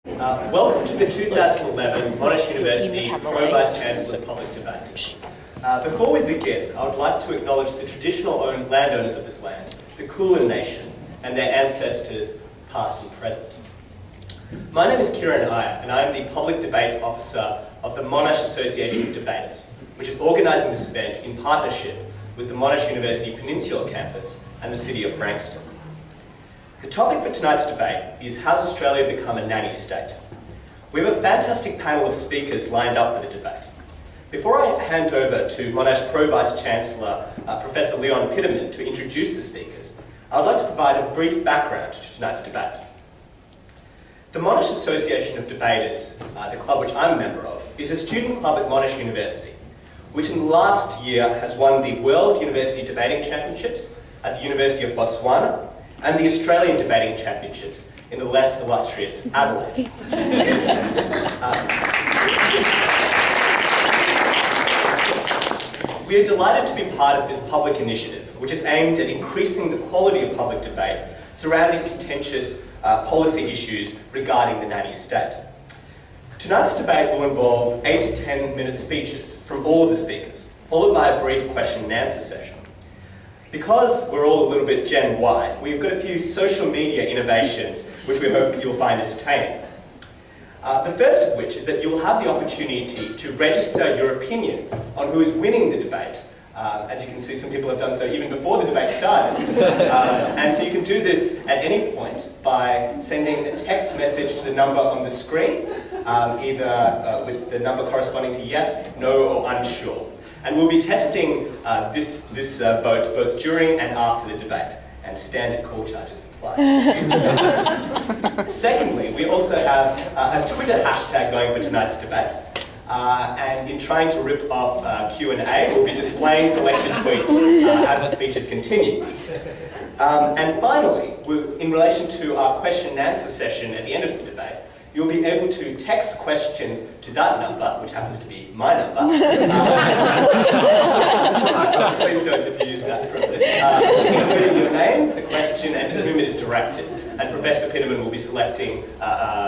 Welcome to the 2011 Monash University Pro-Vice Chancellor's Public Debate. Before we begin, I would like to acknowledge the traditional landowners of this land, the Kulin Nation, and their ancestors, past and present. My name is Kieran Iyer, and I am the Public Debates Officer of the Monash Association of Debaters, which is organising this event in partnership with the Monash University Peninsula campus and the City of Frankston. The topic for tonight's debate is, has Australia become a nanny state? We have a fantastic panel of speakers lined up for the debate. Before I hand over to Monash Pro-Vice Chancellor, Professor Leon Epidemic, to introduce the speakers, I would like to provide a brief background to tonight's debate. The Monash Association of Debaters, the club which I'm a member of, is a student club at Monash University, which in the last year has won the World University Debating Championships at the University of Botswana and the Australian Debating Championships in the less illustrious Adelaide. We are delighted to be part of this public initiative, which is aimed at increasing the quality of public debate surrounding contentious policy issues regarding the nanny state. Tonight's debate will involve 8 to 10 minute speeches from all of the speakers, followed by a brief question and answer session. Because we're all a little bit Gen Y, we've got a few social media innovations which we hope you'll find entertaining. The first of which is that you'll have the opportunity to register your opinion on who is winning the debate. As you can see, some people have done so even before the debate started. And so you can do this at any point by sending a text message to the number on the screen, either with the number corresponding to yes, no, or unsure. And we'll be testing this vote both during and after the debate, and standard call charges apply. Secondly, we also have a Twitter hashtag going for tonight's debate. And in trying to rip off Q&A, we'll be displaying selected tweets as the speeches continue. And finally, in relation to our question and answer session at the end of the debate, you'll be able to text questions to that number, which happens to be my number. Please don't abuse that privilege. Including your name, the question, and to whom it is directed. And Professor Pitterman will be selecting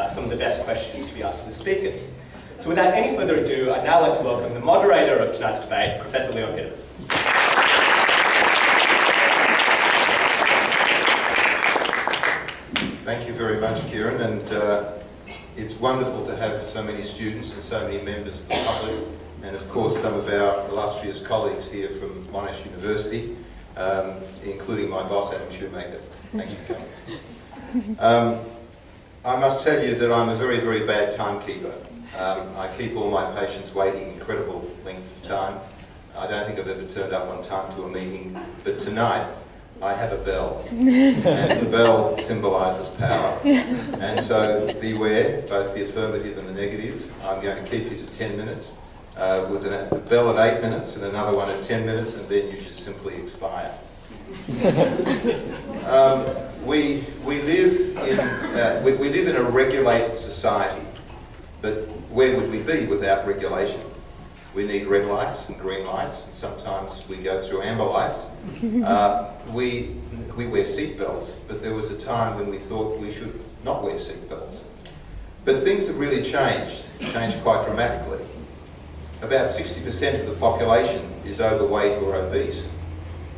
some of the best questions to be asked to the speakers. So without any further ado, I'd now like to welcome the moderator of tonight's debate, Professor Leon Pitterman. Thank you very much, Kieran, and it's wonderful to have so many students and so many members of the public, and of course some of our illustrious colleagues here from Monash University, including my boss, Adam Shoemaker. Thanks for coming. I must tell you that I'm a very, very bad timekeeper. I keep all my patients waiting incredible lengths of time. I don't think I've ever turned up on time to a meeting, but tonight I have a bell, and the bell symbolises power. And so beware, both the affirmative and the negative. I'm going to keep you to 10 minutes, with a bell at 8 minutes and another one at 10 minutes, and then you just simply expire. We live in a regulated society, but where would we be without regulation? We need red lights and green lights, and sometimes we go through amber lights. We wear seat belts, but there was a time when we thought we should not wear seat belts. But things have really changed quite dramatically. About 60% of the population is overweight or obese.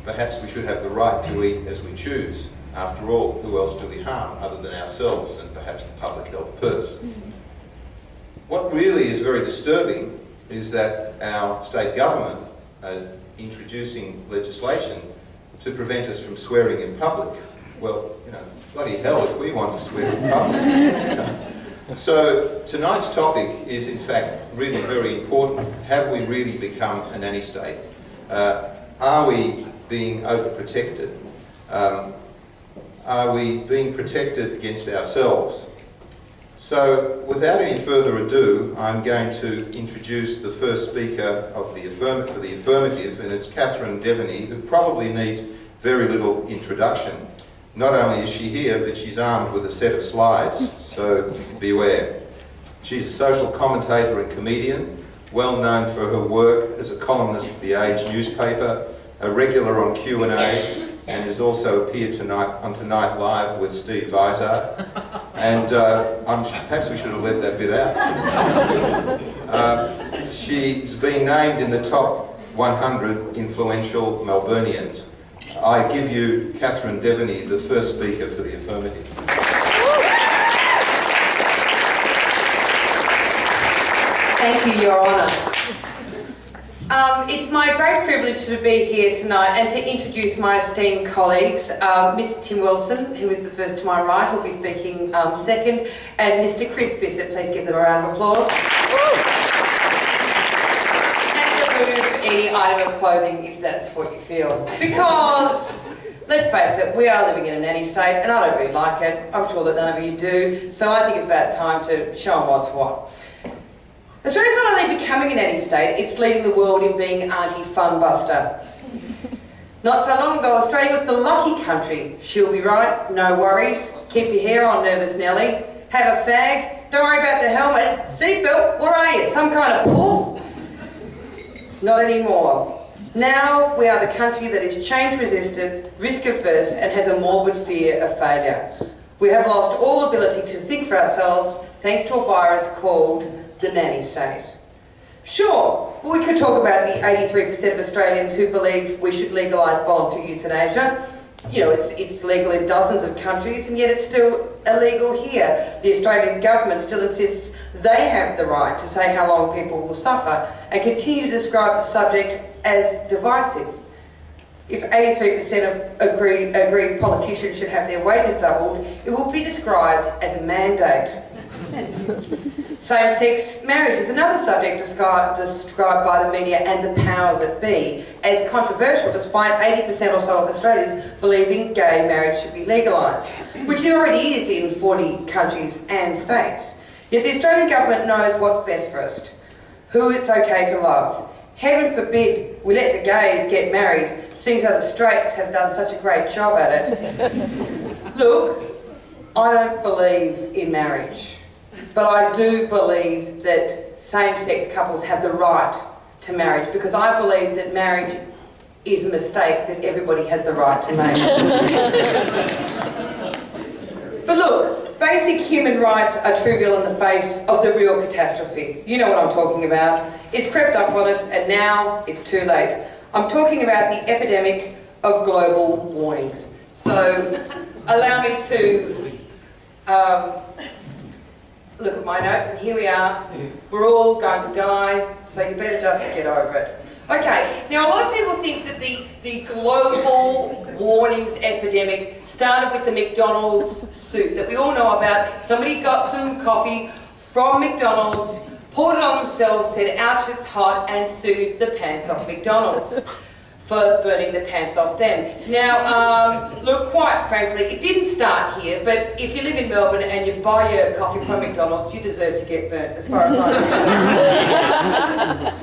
Perhaps we should have the right to eat as we choose. After all, who else do we harm other than ourselves and perhaps the public health purse? What really is very disturbing is that our state government is introducing legislation to prevent us from swearing in public. Well, you know, bloody hell if we want to swear in public. So tonight's topic is in fact really very important. Have we really become a nanny state? Are we being overprotected? Are we being protected against ourselves? So, without any further ado, I'm going to introduce the first speaker of for the affirmative, and it's Catherine Devaney, who probably needs very little introduction. Not only is she here, but she's armed with a set of slides, so beware. She's a social commentator and comedian, well known for her work as a columnist for the Age newspaper, a regular on Q&A, and has also appeared tonight on Tonight Live with Steve Vizard. And perhaps we should have left that bit out. She's been named in the top 100 influential Melburnians. I give you Catherine Devaney, the first speaker for the affirmative. Thank you, Your Honour. It's my great privilege to be here tonight and to introduce my esteemed colleagues, Mr Tim Wilson, who is the first to my right, who'll be speaking second, and Mr Chris Bissett. Please give them a round of applause. And remove any item of clothing if that's what you feel. Because, let's face it, we are living in a nanny state and I don't really like it. I'm sure that none of you do, so I think it's about time to show them what's what. Australia's not only becoming a nanny state, it's leading the world in being Auntie Funbuster. Not so long ago, Australia was the lucky country. She'll be right, no worries. Keep your hair on, nervous Nelly. Have a fag, don't worry about the helmet. Seatbelt, what are you, some kind of poof? Not anymore. Now we are the country that is change resistant, risk averse, and has a morbid fear of failure. We have lost all ability to think for ourselves thanks to a virus called the nanny state. Sure, we could talk about the 83% of Australians who believe we should legalise voluntary euthanasia. You know, it's legal in dozens of countries and yet it's still illegal here. The Australian government still insists they have the right to say how long people will suffer and continue to describe the subject as divisive. If 83% of agreed politicians should have their wages doubled, it will be described as a mandate. Same-sex marriage is another subject described by the media and the powers that be as controversial, despite 80% or so of Australians believing gay marriage should be legalised, which it already is in 40 countries and states. Yet the Australian government knows what's best for us, who it's okay to love. Heaven forbid we let the gays get married, seeing as the straights have done such a great job at it. Look, I don't believe in marriage. But I do believe that same-sex couples have the right to marriage because I believe that marriage is a mistake that everybody has the right to make. But look, basic human rights are trivial in the face of the real catastrophe. You know what I'm talking about. It's crept up on us and now it's too late. I'm talking about the epidemic of global warnings. So allow me to look at my notes, and here we are. We're all going to die, so you better just get over it. Okay, now a lot of people think that the global warnings epidemic started with the McDonald's soup that we all know about. Somebody got some coffee from McDonald's, poured it on themselves, said, ouch, it's hot, and sued the pants off McDonald's for burning the pants off them. Now, look, quite frankly, it didn't start here, but if you live in Melbourne and you buy your coffee from McDonald's, you deserve to get burnt, as far as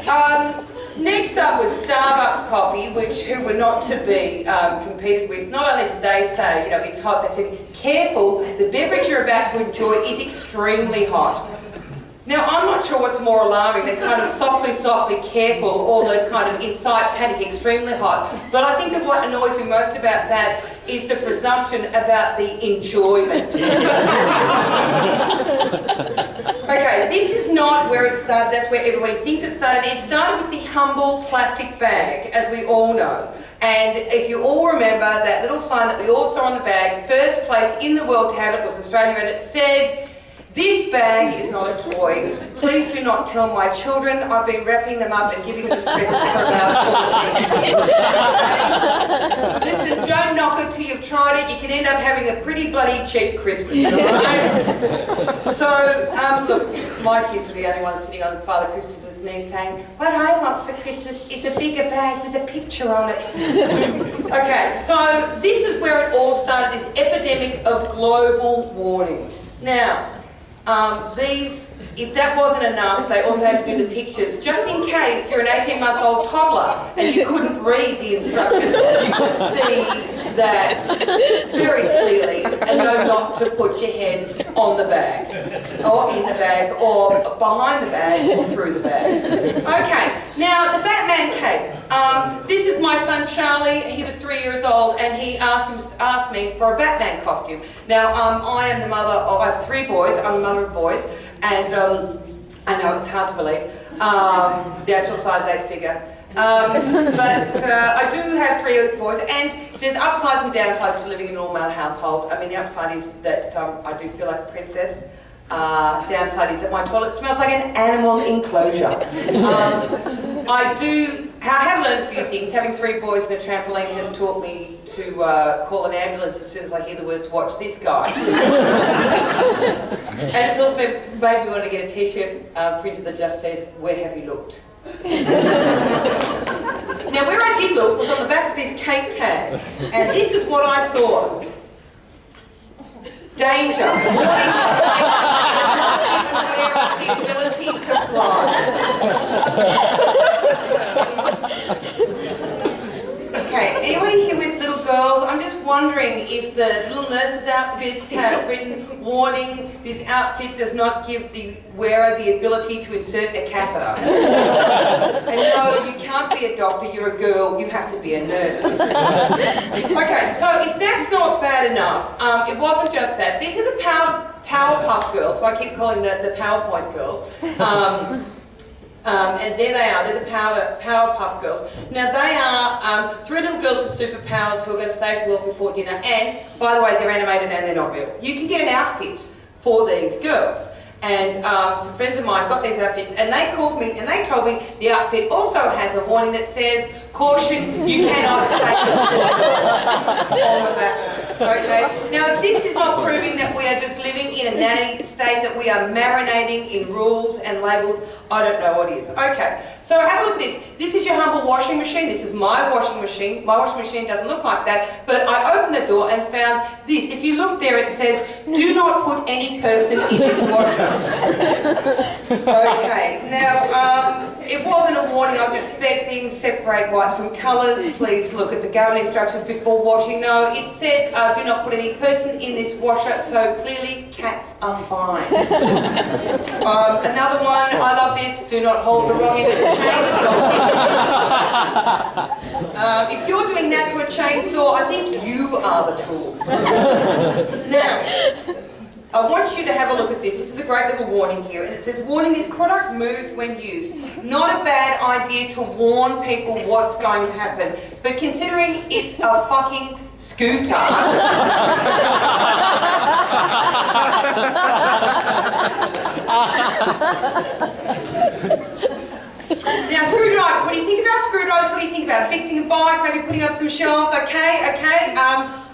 I'm concerned. Next up was Starbucks coffee, who were not to be competed with. Not only did they say, you know, it's hot, they said, careful, the beverage you're about to enjoy is extremely hot. Now, I'm not sure what's more alarming, the kind of softly, careful, or the kind of incite, panic, extremely hot. But I think that what annoys me most about that is the presumption about the enjoyment. Okay, this is not where it started, that's where everybody thinks it started. It started with the humble plastic bag, as we all know. And if you all remember that little sign that we all saw on the bags, first place in the world to have it was Australia, and it said, "This bag is not a toy. Please do not tell my children. I've been wrapping them up and giving them as presents for about 14 years." Listen, don't knock it till you've tried it. You can end up having a pretty bloody cheap Christmas, alright? So, look, my kids are the only ones sitting on Father Christmas's knee saying, "What I want for Christmas is a bigger bag with a picture on it." Okay, so this is where it all started, this epidemic of global warnings. Now, if that wasn't enough, they also had to do the pictures. Just in case you're an 18-month-old toddler and you couldn't read the instructions, you could see that very clearly and know not to put your head on the bag, or in the bag, or behind the bag, or through the bag. Okay, now the Batman cape. This is my son Charlie. He was 3 years old, and he asked me for a Batman costume. Now, I am the mother of, I have 3 boys. I'm the mother of boys, and I know it's hard to believe, the actual size 8 figure. But I do have 3 boys, and there's upsides and downsides to living in a normal household. I mean, the upside is that I do feel like a princess. Downside is that my toilet smells like an animal enclosure. I have learned a few things. Having 3 boys and a trampoline has taught me to call an ambulance as soon as I hear the words, "Watch this guy." And it's also made me want to get a t-shirt printed that just says, "Where have you looked?" Now, where I did look was on the back of this cape tag, and this is what I saw. Danger. The ability to fly. Okay, anybody here with little girls? I'm just wondering if the little nurses' outfits have written, "Warning, this outfit does not give the wearer the ability to insert a catheter." And no, you can't be a doctor, you're a girl, you have to be a nurse. Okay, so if that's not bad enough, it wasn't just that. These are the Powerpuff Girls, so I keep calling the PowerPoint girls. And there they are, they're the Powerpuff Girls. Now they are 3 little girls with superpowers who are going to save the world before dinner, and by the way, they're animated and they're not real. You can get an outfit for these girls. And some friends of mine got these outfits, and they called me and they told me the outfit also has a warning that says, "Caution, you cannot say all of that." Okay. Now, if this is not proving that we are just living in a nanny state, that we are marinating in rules and labels, I don't know what is. Okay, so have a look at this. This is your humble washing machine. This is my washing machine. My washing machine doesn't look like that, but I opened the door and found this. If you look there, it says, "Do not put any person in this washer." Okay, now, it wasn't a warning I was expecting. Separate white from colours. Please look at the government instructions before washing. No, it said, "Do not put any person in this washer," so clearly cats are fine. Another one, I love this, "Do not hold the wrong end of the chainsaw." If you're doing that to a chainsaw, I think you are the tool. Now, I want you to have a look at this. This is a great little warning here, and it says, "Warning, this product moves when used." Not a bad idea to warn people what's going to happen, but considering it's a fucking scooter. Now, screwdrivers, when you think about screwdrivers, what do you think about? Fixing a bike, maybe putting up some shelves, okay.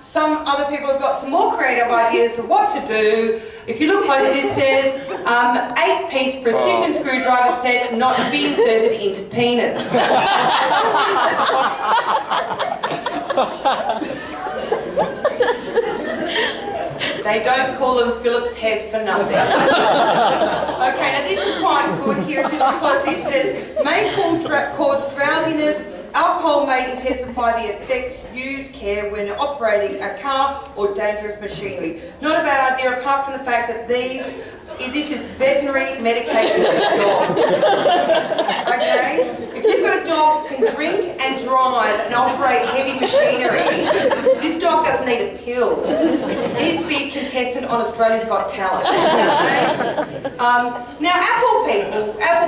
Some other people have got some more creative ideas of what to do. If you look closely, it says 8-piece precision screwdriver set not to be inserted into penis. They don't call them Phillips head for nothing. Okay, now this is quite good here. If you look closely, it says, "May cause drowsiness. Alcohol may intensify the effects. Use care when operating a car or dangerous machinery." Not a bad idea, apart from the fact that this is veterinary medication for dogs. Okay? If you've got a dog that can drink and drive and operate heavy machinery, this dog doesn't need a pill. It needs to be a contestant on Australia's Got Talent. Okay? Now, apple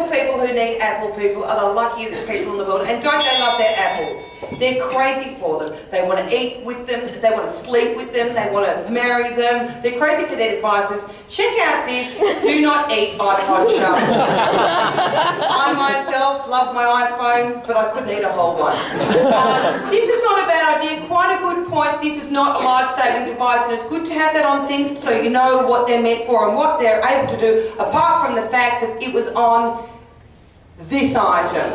people who need apple people are the luckiest people in the world, and don't they love their apples? They're crazy for them. They want to eat with them, they want to sleep with them, they want to marry them. They're crazy for their devices. Check out this "Do not eat iPod shuffle." I myself love my iPhone, but I couldn't eat a whole one. This is not a bad idea, quite a good point. This is not a life-saving device, and it's good to have that on things so you know what they're meant for and what they're able to do, apart from the fact that it was on this item,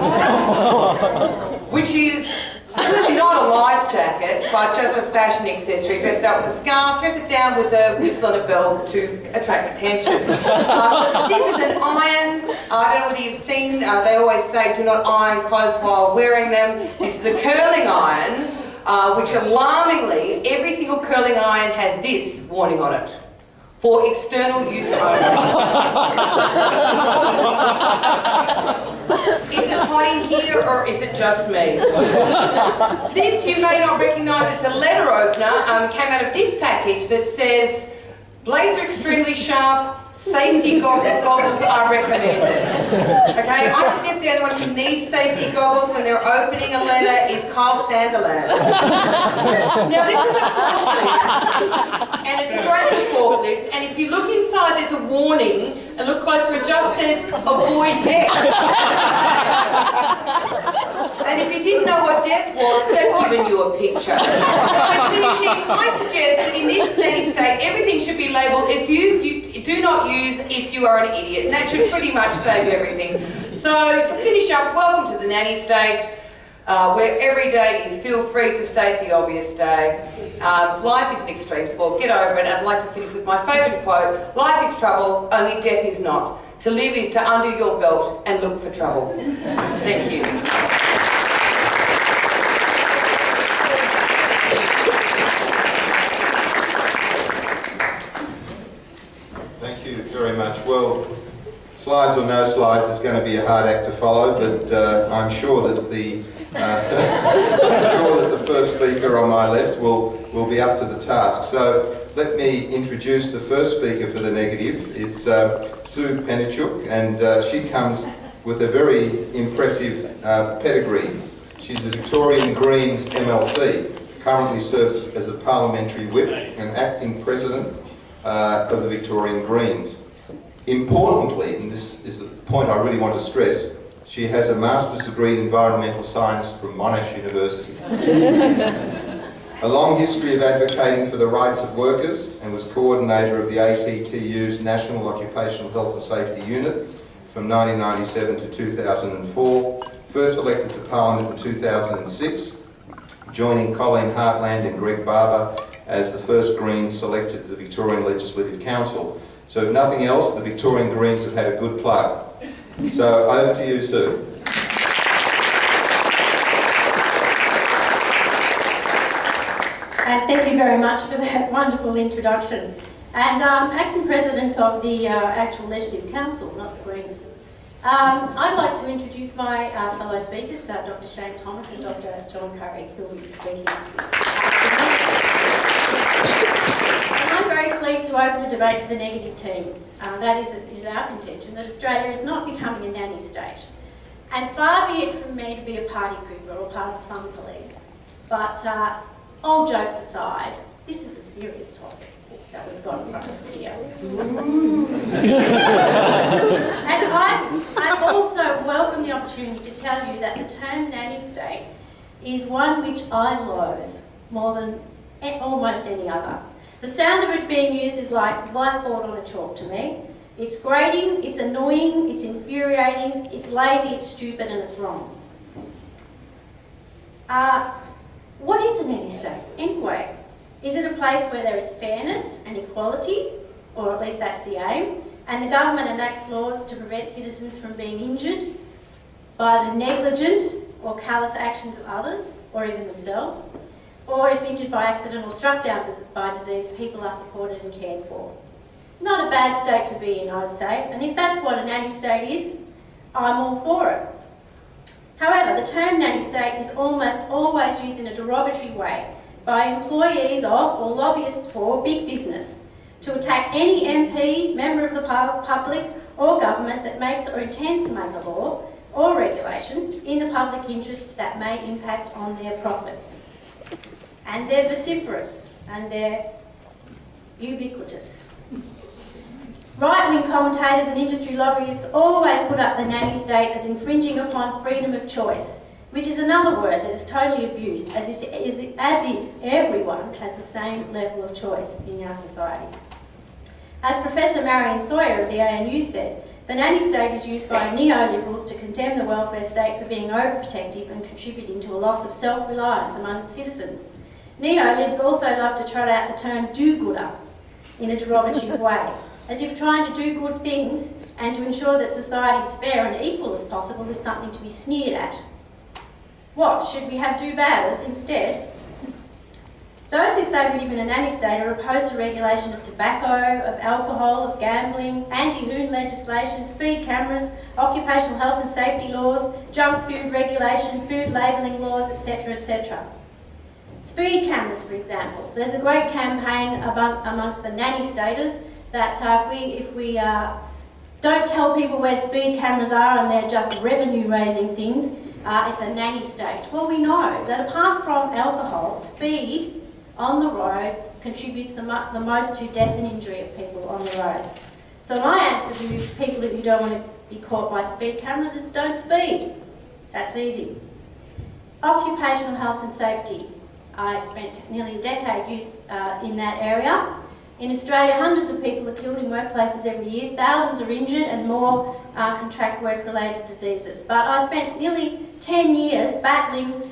which is clearly not a life jacket, but just a fashion accessory. Dress it up with a scarf, dress it down with a whistle and a bell to attract attention. This is an iron. I don't know whether you've seen, they always say do not iron clothes while wearing them. This is a curling iron, which alarmingly, every single curling iron has this warning on it: "For external use only." It's a hot writing here, or is it just me? This you may not recognise. It's a letter opener. Came out of this package that says, "Blades are extremely sharp. Safety goggles are recommended." Okay, I suggest the only one who needs safety goggles when they're opening a letter is Kyle Sanderland. Now this is a forklift, and it's a great little forklift, and if you look inside there's a warning, and look closer, it just says, "Avoid death." And if you didn't know what death was, they've given you a picture. So finishing, I suggest that in this nanny state, everything should be labelled "if you do not use if you are an idiot," and that should pretty much save everything. So to finish up, welcome to the nanny state, where every day is feel free to state the obvious day. Life is an extreme sport, get over it. I'd like to finish with my favourite quote: "Life is trouble, only death is not. To live is to undo your belt and look for trouble." Thank you. Thank you very much. Well, slides or no slides is going to be a hard act to follow, but I'm sure that the first speaker on my left will be up to the task. So let me introduce the first speaker for the negative. It's Sue Peninsula, and she comes with a very impressive pedigree. She's the Victorian Greens MLC, currently serves as a parliamentary whip and acting president of the Victorian Greens. Importantly, and this is the point I really want to stress, she has a master's degree in environmental science from Monash University. A long history of advocating for the rights of workers, and was coordinator of the ACTU's National Occupational Health and Safety Unit from 1997 to 2004, first elected to Parliament in 2006, joining Colleen Hartland and Greg Barber as the first Greens selected to the Victorian Legislative Council. So if nothing else, the Victorian Greens have had a good plug. So over to you, Sue. Thank you very much for that wonderful introduction. And acting president of the actual Legislative Council, not the Greens. I'd like to introduce my fellow speakers, Dr. Shane Thomas and Dr. John Curry, who will be speaking. And I'm very pleased to open the debate for the negative team. That is our contention, that Australia is not becoming a nanny state. And far be it from me to be a party pooper or part of the fun police. But all jokes aside, this is a serious topic that we've got in front of us here. And I also welcome the opportunity to tell you that the term nanny state is one which I loathe more than almost any other. The sound of it being used is like whiteboard on a chalk to me. It's grating, it's annoying, it's infuriating, it's lazy, it's stupid, and it's wrong. What is a nanny state anyway? Is it a place where there is fairness and equality, or at least that's the aim, and the government enacts laws to prevent citizens from being injured by the negligent or callous actions of others, or even themselves? Or if injured by accident or struck down by disease, people are supported and cared for. Not a bad state to be in, I would say, and if that's what a nanny state is, I'm all for it. However, the term nanny state is almost always used in a derogatory way by employees of or lobbyists for big business to attack any MP, member of the public or government that makes or intends to make a law or regulation in the public interest that may impact on their profits. And they're vociferous and they're ubiquitous. Right-wing commentators and industry lobbyists always put up the nanny state as infringing upon freedom of choice, which is another word that is totally abused, as if everyone has the same level of choice in our society. As Professor Marion Sawyer of the ANU said, the nanny state is used by neoliberals to condemn the welfare state for being overprotective and contributing to a loss of self-reliance among citizens. Neolibs also love to trot out the term do-gooder in a derogatory way, as if trying to do good things and to ensure that society is fair and equal as possible is something to be sneered at. What, should we have do-badders instead? Those who say we live in a nanny state are opposed to regulation of tobacco, of alcohol, of gambling, anti-hoon legislation, speed cameras, occupational health and safety laws, junk food regulation, food labelling laws, etc., etc. Speed cameras, for example. There's a great campaign amongst the nanny staters that if we don't tell people where speed cameras are and they're just revenue-raising things, it's a nanny state. Well, we know that apart from alcohol, speed on the road contributes the most to death and injury of people on the roads. So my answer to people that you don't want to be caught by speed cameras is don't speed. That's easy. Occupational health and safety. I spent nearly a decade in that area. In Australia, hundreds of people are killed in workplaces every year, thousands are injured and more contract work-related diseases. But I spent nearly 10 years battling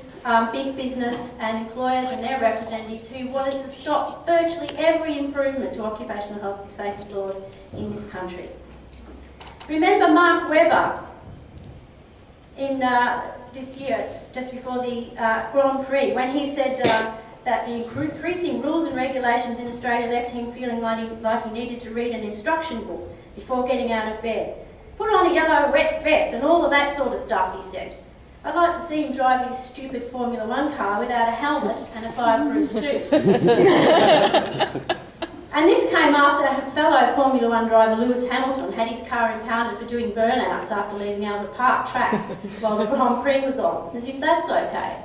big business and employers and their representatives who wanted to stop virtually every improvement to occupational health and safety laws in this country. Remember Mark Webber in this year, just before the Grand Prix, when he said that the increasing rules and regulations in Australia left him feeling like he needed to read an instruction book before getting out of bed. Put on a yellow wet vest and all of that sort of stuff, he said. I'd like to see him drive his stupid Formula 1 car without a helmet and a fireproof suit. And this came after fellow Formula 1 driver Lewis Hamilton had his car impounded for doing burnouts after leaving the Albert Park track while the Grand Prix was on, as if that's okay.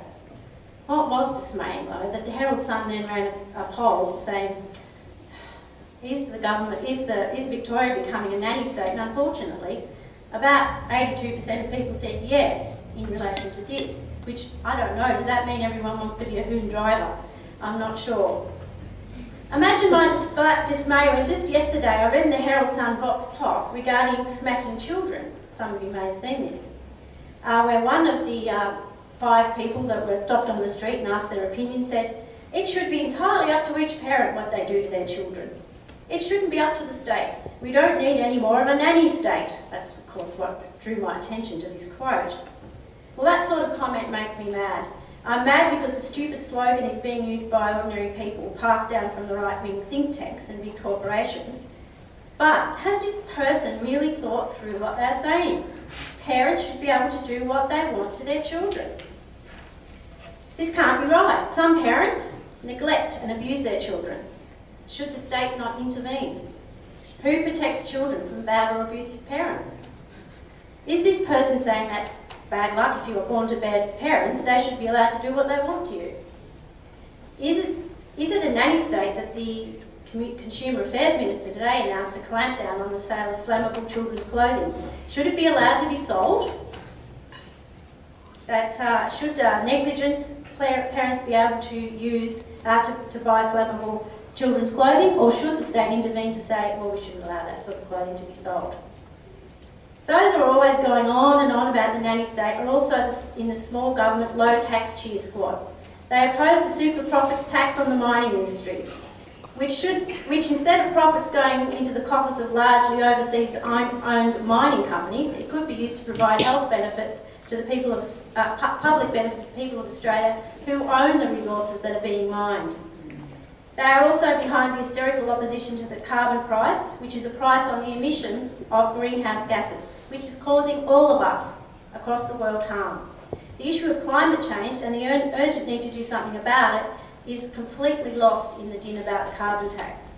What was dismaying though, that the Herald Sun then ran a poll saying, is Victoria becoming a nanny state? And unfortunately, about 82% of people said yes in relation to this, which I don't know, does that mean everyone wants to be a hoon driver? I'm not sure. Imagine my dismay when just yesterday I read in the Herald Sun Vox Pop regarding smacking children. Some of you may have seen this, where one of the 5 people that were stopped on the street and asked their opinion said, it should be entirely up to each parent what they do to their children. It shouldn't be up to the state. We don't need any more of a nanny state. That's of course what drew my attention to this quote. Well, that sort of comment makes me mad. I'm mad because the stupid slogan is being used by ordinary people, passed down from the right-wing think tanks and big corporations. But has this person really thought through what they're saying? Parents should be able to do what they want to their children. This can't be right. Some parents neglect and abuse their children. Should the state not intervene? Who protects children from bad or abusive parents? Is this person saying that bad luck, if you were born to bad parents, they should be allowed to do what they want to you? Is it a nanny state that the Consumer Affairs Minister today announced a clampdown on the sale of flammable children's clothing? Should it be allowed to be sold? Should negligent parents be able to use to buy flammable children's clothing, or should the state intervene to say, well, we shouldn't allow that sort of clothing to be sold? Those who are always going on and on about the nanny state are also in the small government low tax cheer squad. They oppose the super profits tax on the mining industry, which instead of profits going into the coffers of largely overseas owned mining companies, it could be used to provide health benefits to the people of public benefits to people of Australia who own the resources that are being mined. They are also behind the hysterical opposition to the carbon price, which is a price on the emission of greenhouse gases, which is causing all of us across the world harm. The issue of climate change and the urgent need to do something about it is completely lost in the din about the carbon tax.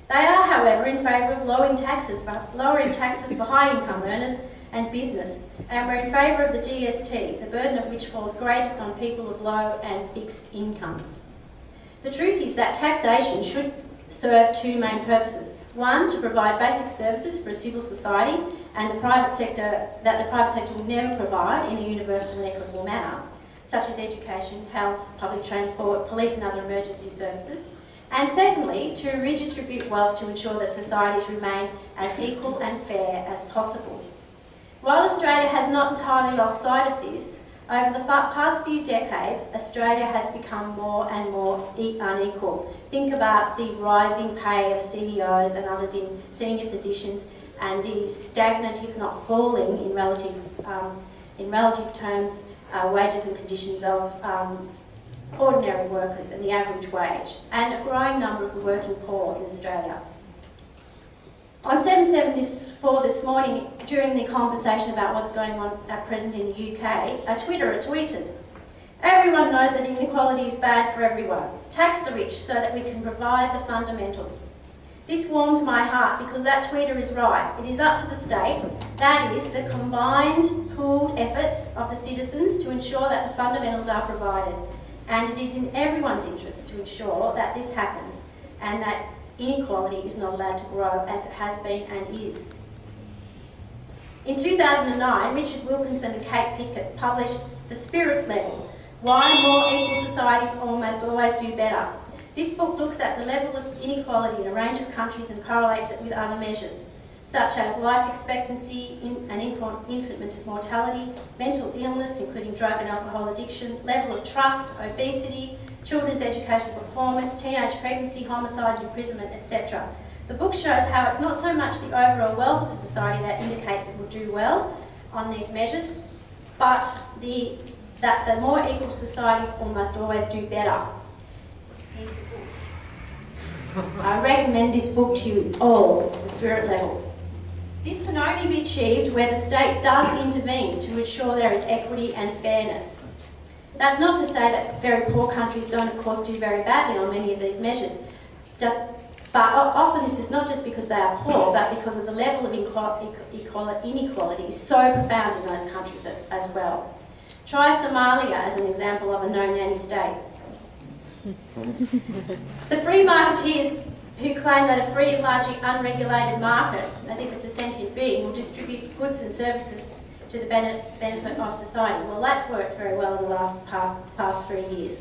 They are, however, in favour of lowering taxes for high-income earners and business, and we're in favour of the GST, the burden of which falls greatest on people of low and fixed incomes. The truth is that taxation should serve 2 main purposes. One, to provide basic services for a civil society and the private sector will never provide in a universal and equitable manner, such as education, health, public transport, police and other emergency services. And secondly, to redistribute wealth to ensure that societies remain as equal and fair as possible. While Australia has not entirely lost sight of this, over the past few decades, Australia has become more and more unequal. Think about the rising pay of CEOs and others in senior positions, and the stagnant, if not falling, in relative terms, wages and conditions of ordinary workers and the average wage, and a growing number of the working poor in Australia. On 7/7 this morning, during the conversation about what's going on at present in the UK, a Twitterer tweeted, "Everyone knows that inequality is bad for everyone. Tax the rich so that we can provide the fundamentals." This warmed my heart because that tweeter is right. It is up to the state, that is, the combined, pooled efforts of the citizens to ensure that the fundamentals are provided. And it is in everyone's interest to ensure that this happens and that inequality is not allowed to grow as it has been and is. In 2009, Richard Wilkinson and Kate Pickett published The Spirit Level, Why More Equal Societies Almost Always Do Better. This book looks at the level of inequality in a range of countries and correlates it with other measures, such as life expectancy and infant mortality, mental illness, including drug and alcohol addiction, level of trust, obesity, children's educational performance, teenage pregnancy, homicides, imprisonment, etc. The book shows how it's not so much the overall wealth of a society that indicates it will do well on these measures, but that the more equal societies almost always do better. I recommend this book to you all, The Spirit Level. This can only be achieved where the state does intervene to ensure there is equity and fairness. That's not to say that very poor countries don't, of course, do very badly on many of these measures, but often this is not just because they are poor, but because of the level of inequality is so profound in those countries as well. Try Somalia as an example of a no-nanny state. The free marketeers who claim that a free, largely unregulated market, as if it's a sentient being, will distribute goods and services to the benefit of society. Well, that's worked very well in the past 3 years.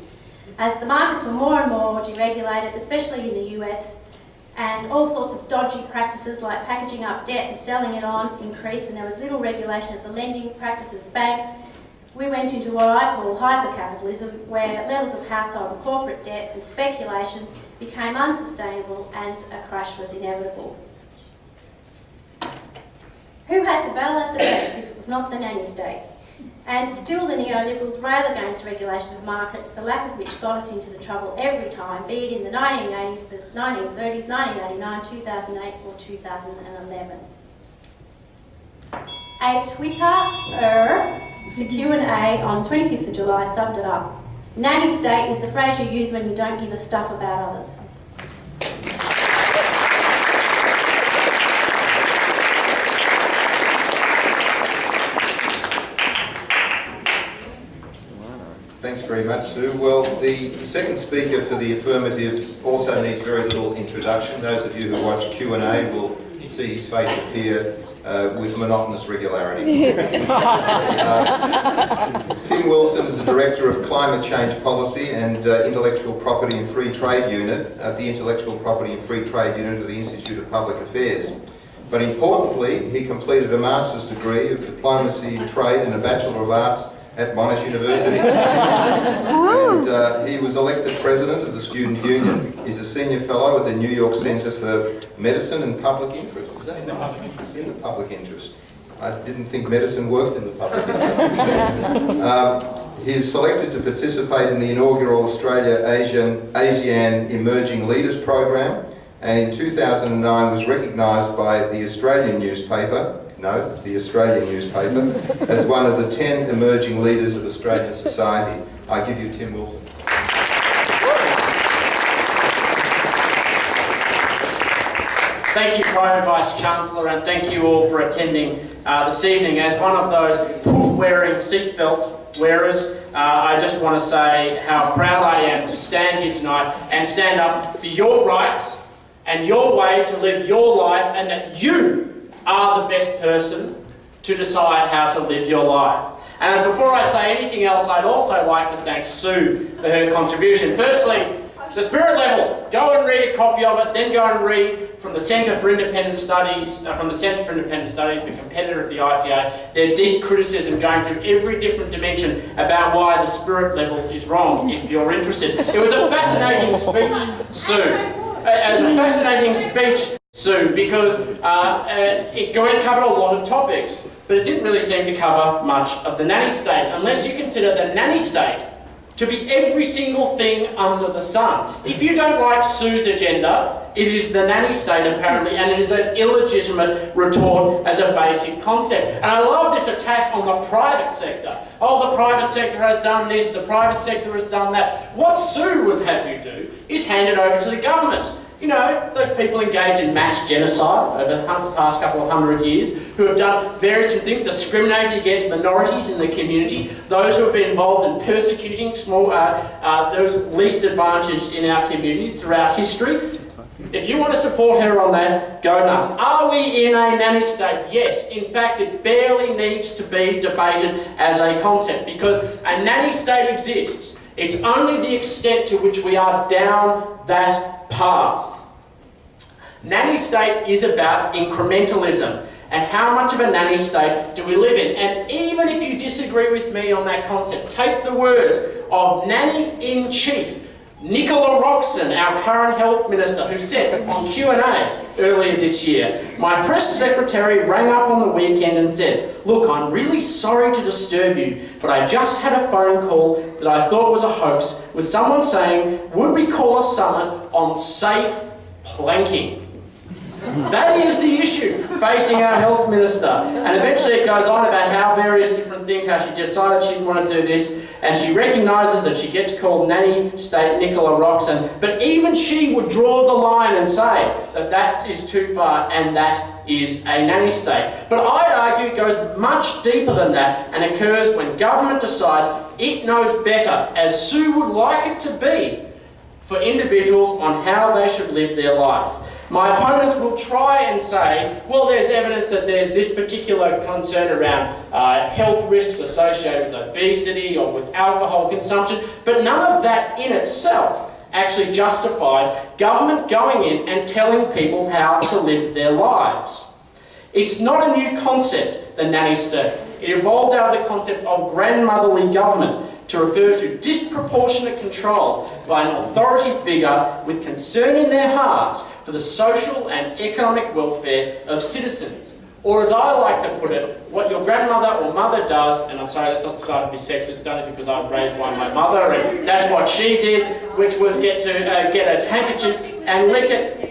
As the markets were more and more deregulated, especially in the US, and all sorts of dodgy practices like packaging up debt and selling it on increased, and there was little regulation of the lending practice of banks, we went into what I call hypercapitalism, where levels of household and corporate debt and speculation became unsustainable and a crash was inevitable. Who had to bail out the banks if it was not the nanny state? And still the neoliberals rail against regulation of markets, the lack of which got us into the trouble every time, be it in the 1980s, the 1930s, 1989, 2008 or 2011. A Twitter to Q&A on 25th of July summed it up. Nanny state is the phrase you use when you don't give a stuff about others. Thanks very much, Sue. Well, the second speaker for the affirmative also needs very little introduction. Those of you who watch Q&A will see his face appear with monotonous regularity. Tim Wilson is the Director of Climate Change Policy and Intellectual Property and Free Trade Unit at the Intellectual Property and Free Trade Unit of the Institute of Public Affairs. But importantly, he completed a master's degree of Diplomacy in Trade and a Bachelor of Arts at Monash University. And he was elected President of the Student Union. He's a Senior Fellow at the New York Centre for Medicine and Public Interest. Is that in the public interest? I didn't think medicine worked in the public interest. He is selected to participate in the inaugural Australia ASEAN Emerging Leaders Program, and in 2009 was recognised by the Australian newspaper, as one of the 10 emerging leaders of Australian society. I give you Tim Wilson. Thank you, Pro Vice-Chancellor, and thank you all for attending this evening. As one of those poof-wearing seatbelt wearers, I just want to say how proud I am to stand here tonight and stand up for your rights and your way to live your life, and that you are the best person to decide how to live your life. And before I say anything else, I'd also like to thank Sue for her contribution. Firstly, The Spirit Level. Go and read a copy of it, then go and read from the Centre for Independent Studies, the competitor of the IPA, their deep criticism going through every different dimension about why the Spirit Level is wrong, if you're interested. It was a fascinating speech, Sue. It was a fascinating speech, Sue, because it covered a lot of topics, but it didn't really seem to cover much of the nanny state, unless you consider the nanny state to be every single thing under the sun. If you don't like Sue's agenda, it is the nanny state apparently, and it is an illegitimate retort as a basic concept. And I love this attack on the private sector. Oh, the private sector has done this, the private sector has done that. What Sue would have you do is hand it over to the government. You know, those people engaged in mass genocide over the past couple of 100 years, who have done various things, discriminating against minorities in the community, those who have been involved in persecuting those least advantaged in our communities throughout history. If you want to support her on that, go nuts. Are we in a nanny state? Yes. In fact, it barely needs to be debated as a concept, because a nanny state exists. It's only the extent to which we are down that path. Nanny state is about incrementalism. And how much of a nanny state do we live in? And even if you disagree with me on that concept, take the words of Nanny-in-Chief Nicola Roxon, our current health minister, who said on Q&A earlier this year, "My press secretary rang up on the weekend and said, 'Look, I'm really sorry to disturb you, but I just had a phone call that I thought was a hoax with someone saying, would we call a summit on safe planking?'" That is the issue facing our health minister. And eventually it goes on about how various different things, how she decided she wanted to do this, and she recognises that she gets called Nanny State Nicola Roxon, but even she would draw the line and say that that is too far and that is a nanny state. But I'd argue it goes much deeper than that and occurs when government decides it knows better, as Sue would like it to be, for individuals on how they should live their life. My opponents will try and say, well, there's evidence that there's this particular concern around health risks associated with obesity or with alcohol consumption, but none of that in itself actually justifies government going in and telling people how to live their lives. It's not a new concept, the nanny state. It evolved out of the concept of grandmotherly government to refer to disproportionate control by an authority figure with concern in their hearts for the social and economic welfare of citizens. Or as I like to put it, what your grandmother or mother does, and I'm sorry that's not trying to be sexist, it's only because I was raised by my mother and that's what she did, which was get a handkerchief and lick it.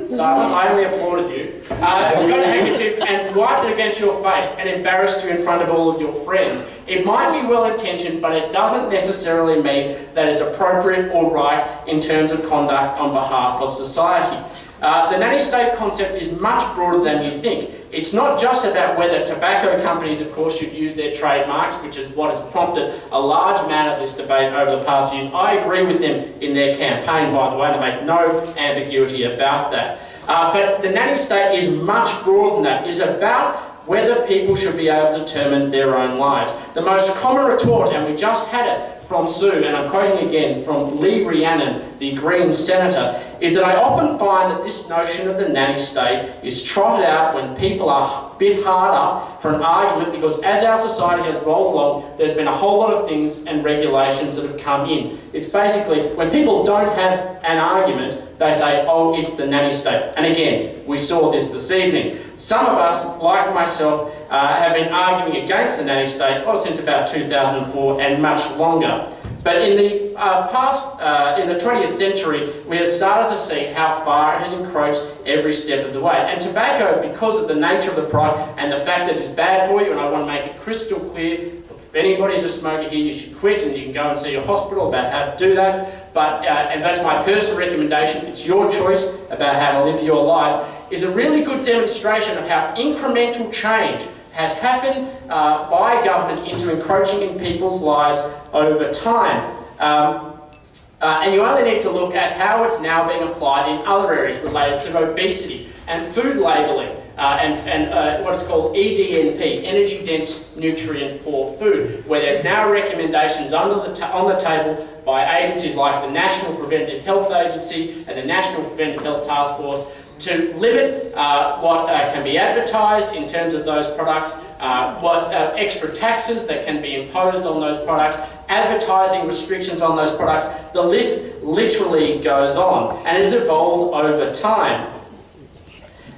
Silence, I only applauded you. Got a handkerchief and wiped it against your face and embarrassed you in front of all of your friends. It might be well-intentioned, but it doesn't necessarily mean that it's appropriate or right in terms of conduct on behalf of society. The nanny state concept is much broader than you think. It's not just about whether tobacco companies, of course, should use their trademarks, which is what has prompted a large amount of this debate over the past years. I agree with them in their campaign, by the way, to make no ambiguity about that. But the nanny state is much broader than that. It's about whether people should be able to determine their own lives. The most common retort, and we just had it from Sue, and I'm quoting again from Lee Rhiannon, the Green Senator, is that I often find that this notion of the nanny state is trotted out when people are a bit hard up for an argument, because as our society has rolled along, there's been a whole lot of things and regulations that have come in. It's basically, when people don't have an argument, they say, oh, it's the nanny state. And again, we saw this evening. Some of us, like myself, have been arguing against the nanny state, well, since about 2004 and much longer. But in the in the 20th century, we have started to see how far it has encroached every step of the way. And tobacco, because of the nature of the product and the fact that it's bad for you, and I want to make it crystal clear, if anybody's a smoker here, you should quit, and you can go and see a hospital about how to do that. But, and that's my personal recommendation, it's your choice about how to live your lives, is a really good demonstration of how incremental change has happened by government into encroaching in people's lives over time. And you only need to look at how it's now being applied in other areas related to obesity and food labelling and what is called EDNP, energy dense nutrient poor food, where there's now recommendations on the table by agencies like the National Preventive Health Agency and the National Preventive Health Task Force to limit what can be advertised in terms of those products, what extra taxes that can be imposed on those products, advertising restrictions on those products. The list literally goes on, and it has evolved over time.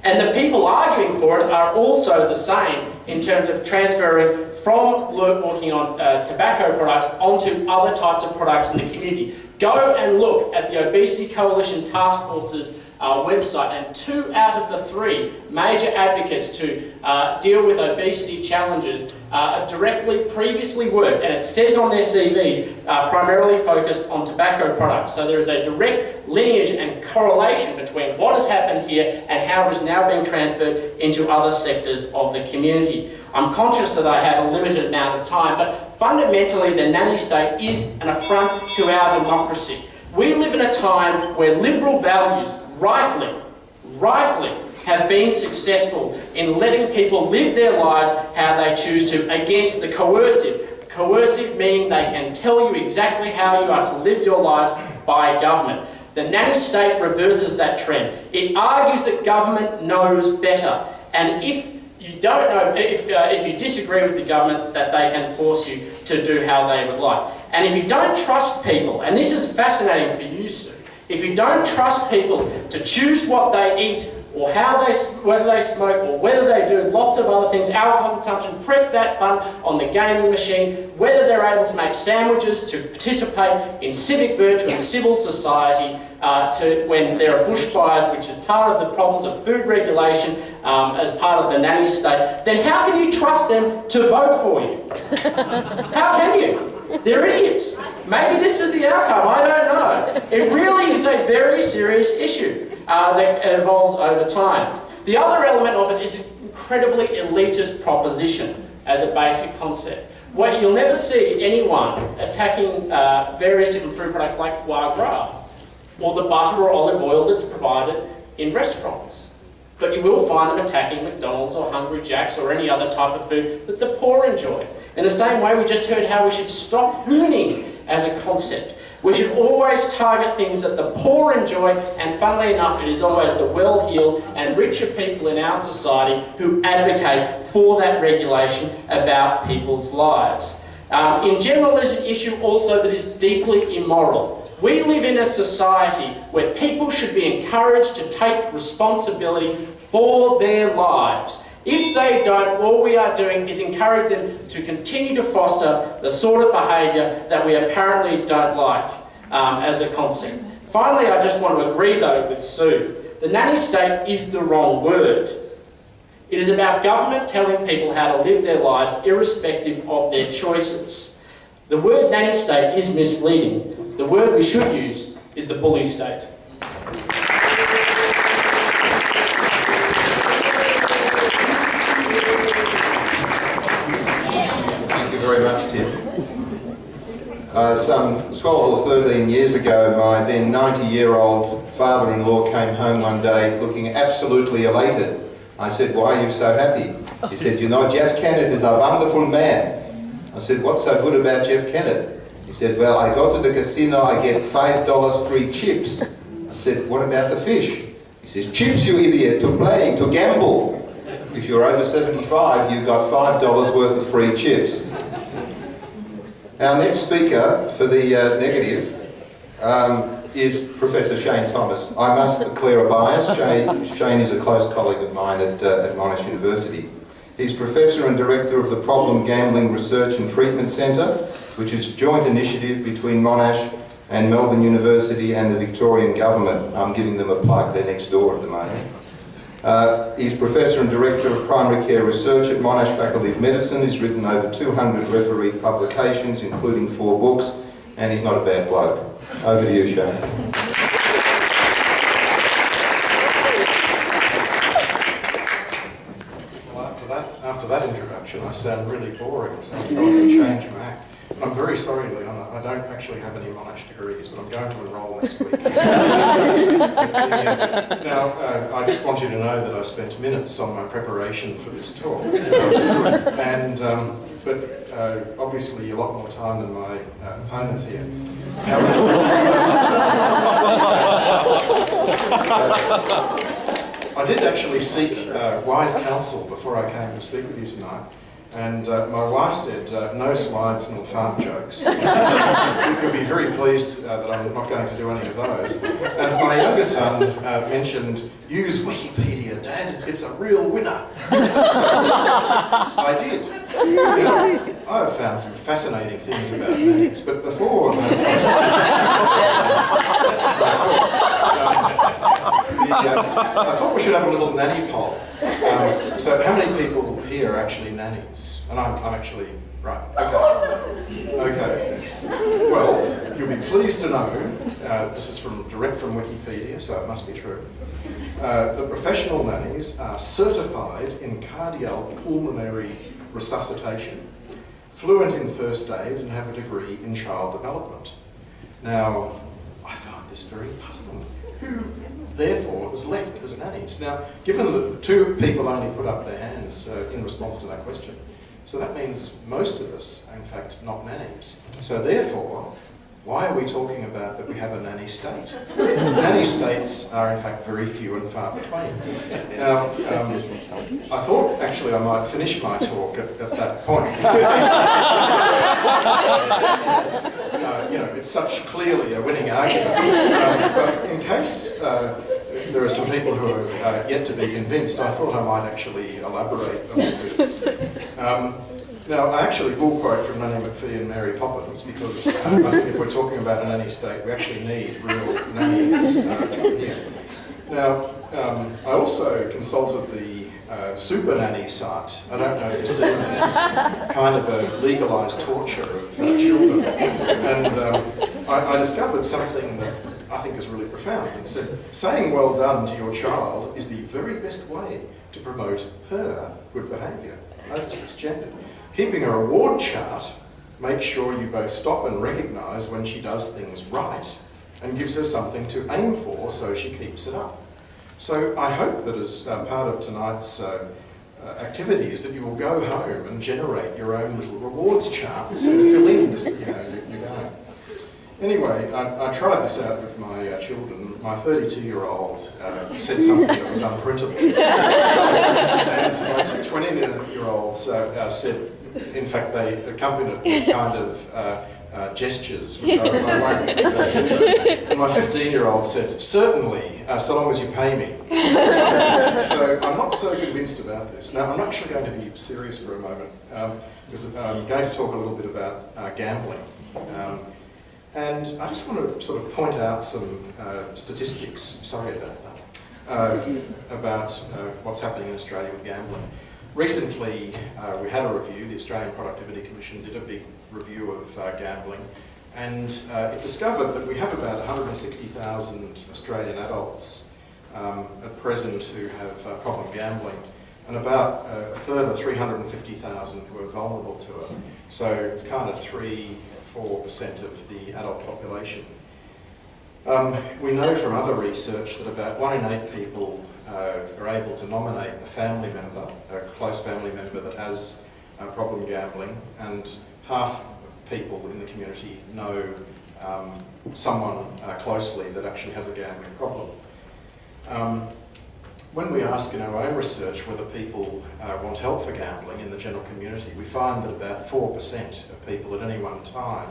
And the people arguing for it are also the same in terms of transferring from working on tobacco products onto other types of products in the community. Go and look at the Obesity Coalition Task Force's website, and 2 out of the 3 major advocates to deal with obesity challenges directly previously worked, and it says on their CVs, primarily focused on tobacco products. So there is a direct lineage and correlation between what has happened here and how it is now being transferred into other sectors of the community. I'm conscious that I have a limited amount of time, but fundamentally the nanny state is an affront to our democracy. We live in a time where liberal values rightly, have been successful in letting people live their lives how they choose to, against the coercive. Coercive meaning they can tell you exactly how you are to live your lives by government. The nanny state reverses that trend. It argues that government knows better, and if you don't know, if you disagree with the government, that they can force you to do how they would like. And if you don't trust people, and this is fascinating for you, Sue, if you don't trust people to choose what they eat, or whether they smoke, or whether they do lots of other things, alcohol consumption, press that button on the gaming machine, whether they're able to make sandwiches, to participate in civic virtue and civil society, when there are bushfires, which is part of the problems of food regulation as part of the nanny state, then how can you trust them to vote for you? How can you? They're idiots. Maybe this is the outcome, I don't know. It really is a very serious issue that evolves over time. The other element of it is an incredibly elitist proposition as a basic concept. Well, you'll never see anyone attacking various different food products like foie gras, or the butter or olive oil that's provided in restaurants. But you will find them attacking McDonald's or Hungry Jack's or any other type of food that the poor enjoy. In the same way, we just heard how we should stop hooning as a concept. We should always target things that the poor enjoy, and funnily enough, it is always the well-heeled and richer people in our society who advocate for that regulation about people's lives. In general, there's an issue also that is deeply immoral. We live in a society where people should be encouraged to take responsibility for their lives. If they don't, all we are doing is encourage them to continue to foster the sort of behaviour that we apparently don't like as a concept. Finally, I just want to agree though with Sue. The nanny state is the wrong word. It is about government telling people how to live their lives irrespective of their choices. The word nanny state is misleading. The word we should use is the bully state. Very much, Tim. Some 12 or 13 years ago, my then 90-year-old father-in-law came home one day looking absolutely elated. I said, "Why are you so happy?" He said, "You know, Jeff Kennett is a wonderful man." I said, "What's so good about Jeff Kennett?" He said, "Well, I go to the casino, I get $5 free chips." I said, "What about the fish?" He says, "Chips, you idiot, to play, to gamble. If you're over 75, you got $5 worth of free chips." Our next speaker for the negative is Professor Shane Thomas. I must declare a bias. Shane is a close colleague of mine at Monash University. He's Professor and Director of the Problem Gambling Research and Treatment Centre, which is a joint initiative between Monash and Melbourne University and the Victorian Government. I'm giving them a plug, they're next door at the moment. He's Professor and Director of Primary Care Research at Monash Faculty of Medicine. He's written over 200 refereed publications, including 4 books, and he's not a bad bloke. Over to you, Shane. Well, after that introduction, I sound really boring, so I'm going to change my act. I'm very sorry, Leon, I don't actually have any Monash degrees, but I'm going to enrol next week. Now, I just want you to know that I spent minutes on my preparation for this talk. But obviously a lot more time than my opponents here. I did actually seek wise counsel before I came to speak with you tonight. And my wife said, no slides nor fart jokes. So you could be very pleased that I'm not going to do any of those. And my younger son mentioned, use Wikipedia, Dad, it's a real winner. So I did. I've found some fascinating things about nannies, but before I thought we should have a little nanny poll. So how many people here are actually nannies? And I'm actually, right, okay. Well, you'll be pleased to know, this is direct from Wikipedia, so it must be true. The professional nannies are certified in cardiopulmonary resuscitation, fluent in first aid, and have a degree in child development. Now, I find this very puzzling. Who, therefore, is left as nannies? Now, given that 2 people only put up their hands in response to that question, so that means most of us are in fact not nannies. So therefore, why are we talking about that we have a nanny state? Nanny states are in fact very few and far between. Now, I thought actually I might finish my talk at that point. You know, it's such clearly a winning argument. But in case there are some people who are yet to be convinced, I thought I might actually elaborate a little bit. Now, I actually will quote from Nanny McPhee and Mary Poppins because I think if we're talking about a nanny state, we actually need real nannies here. Now, I also consulted the Super Nanny site. I don't know if you've seen this. It's kind of a legalised torture of children. And I discovered something that I think is really profound. It said, saying well done to your child is the very best way to promote her good behaviour. Notice it's gendered. Keeping a reward chart makes sure you both stop and recognise when she does things right and gives her something to aim for so she keeps it up. So I hope that as part of tonight's activities that you will go home and generate your own little rewards charts and fill in this, you're going. Anyway, I tried this out with my children. My 32-year-old said something that was unprintable. And my 20-year-olds said, in fact, they accompanied it with kind of gestures, which I won't do. And my 15-year-old said, certainly, so long as you pay me. So I'm not so convinced about this. Now, I'm actually going to be serious for a moment, because I'm going to talk a little bit about gambling. And I just want to sort of point out some statistics, sorry about that, about what's happening in Australia with gambling. Recently, we had a review. The Australian Productivity Commission did a big review of gambling, and it discovered that we have about 160,000 Australian adults at present who have problem gambling, and about a further 350,000 who are vulnerable to it. So it's kind of 3-4% of the adult population. We know from other research that about 1 in 8 people are able to nominate a family member, a close family member that has problem gambling, and half of people in the community know someone closely that actually has a gambling problem. When we ask in our own research whether people want help for gambling in the general community, we find that about 4% of people at any one time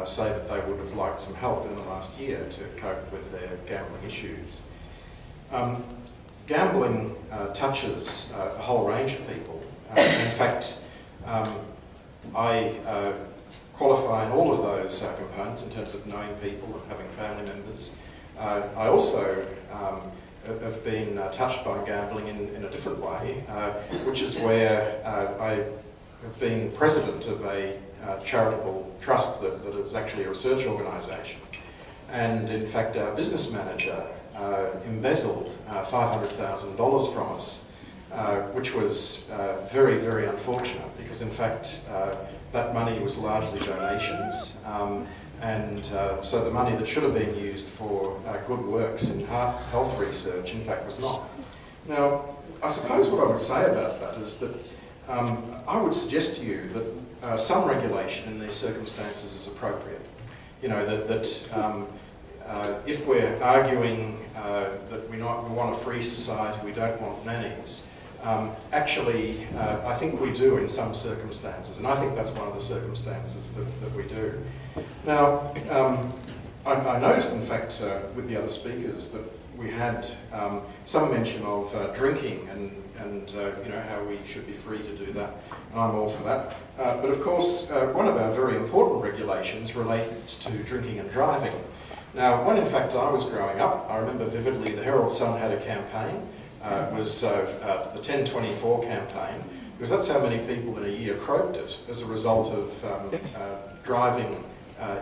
say that they would have liked some help in the last year to cope with their gambling issues. Gambling touches a whole range of people. In fact, I qualify in all of those components in terms of knowing people and having family members. I also have been touched by gambling in a different way, which is where I have been president of a charitable trust that is actually a research organisation. And in fact, our business manager embezzled $500,000 from us, which was very, very unfortunate because in fact that money was largely donations, and so the money that should have been used for good works in heart health research in fact was not. Now, I suppose what I would say about that is that I would suggest to you that some regulation in these circumstances is appropriate. You know, that if we're arguing that we want a free society, we don't want nannies, Actually, I think we do in some circumstances, and I think that's one of the circumstances that we do. Now, I noticed, in fact, with the other speakers that we had some mention of drinking and you know, how we should be free to do that. And I'm all for that. But of course, one of our very important regulations relates to drinking and driving. Now, when in fact I was growing up, I remember vividly the Herald Sun had a campaign. It was the 1024 campaign, because that's how many people in a year croaked it as a result of driving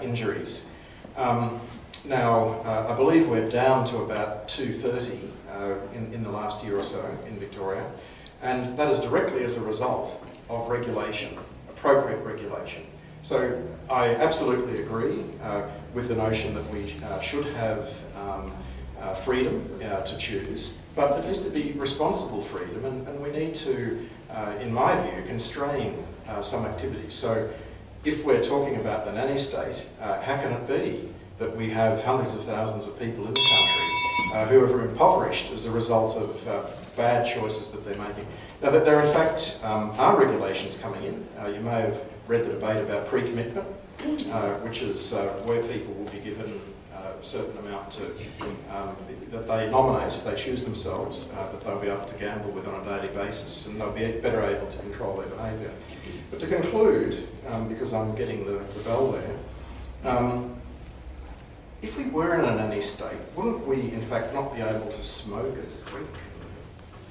injuries. Now, I believe we're down to about 230 in the last year or so in Victoria, and that is directly as a result of regulation, appropriate regulation. So I absolutely agree with the notion that we should have freedom to choose, but it needs to be responsible freedom, and we need to, in my view, constrain some activities. So if we're talking about the nanny state, how can it be that we have hundreds of thousands of people in the country who are impoverished as a result of bad choices that they're making? Now, that there in fact are regulations coming in. You may have read the debate about pre-commitment, which is where people will be given a certain amount to, that they nominate, they choose themselves, that they'll be able to gamble with on a daily basis, and they'll be better able to control their behaviour. But to conclude, because I'm getting the bell there, if we were in a nanny state, wouldn't we in fact not be able to smoke and drink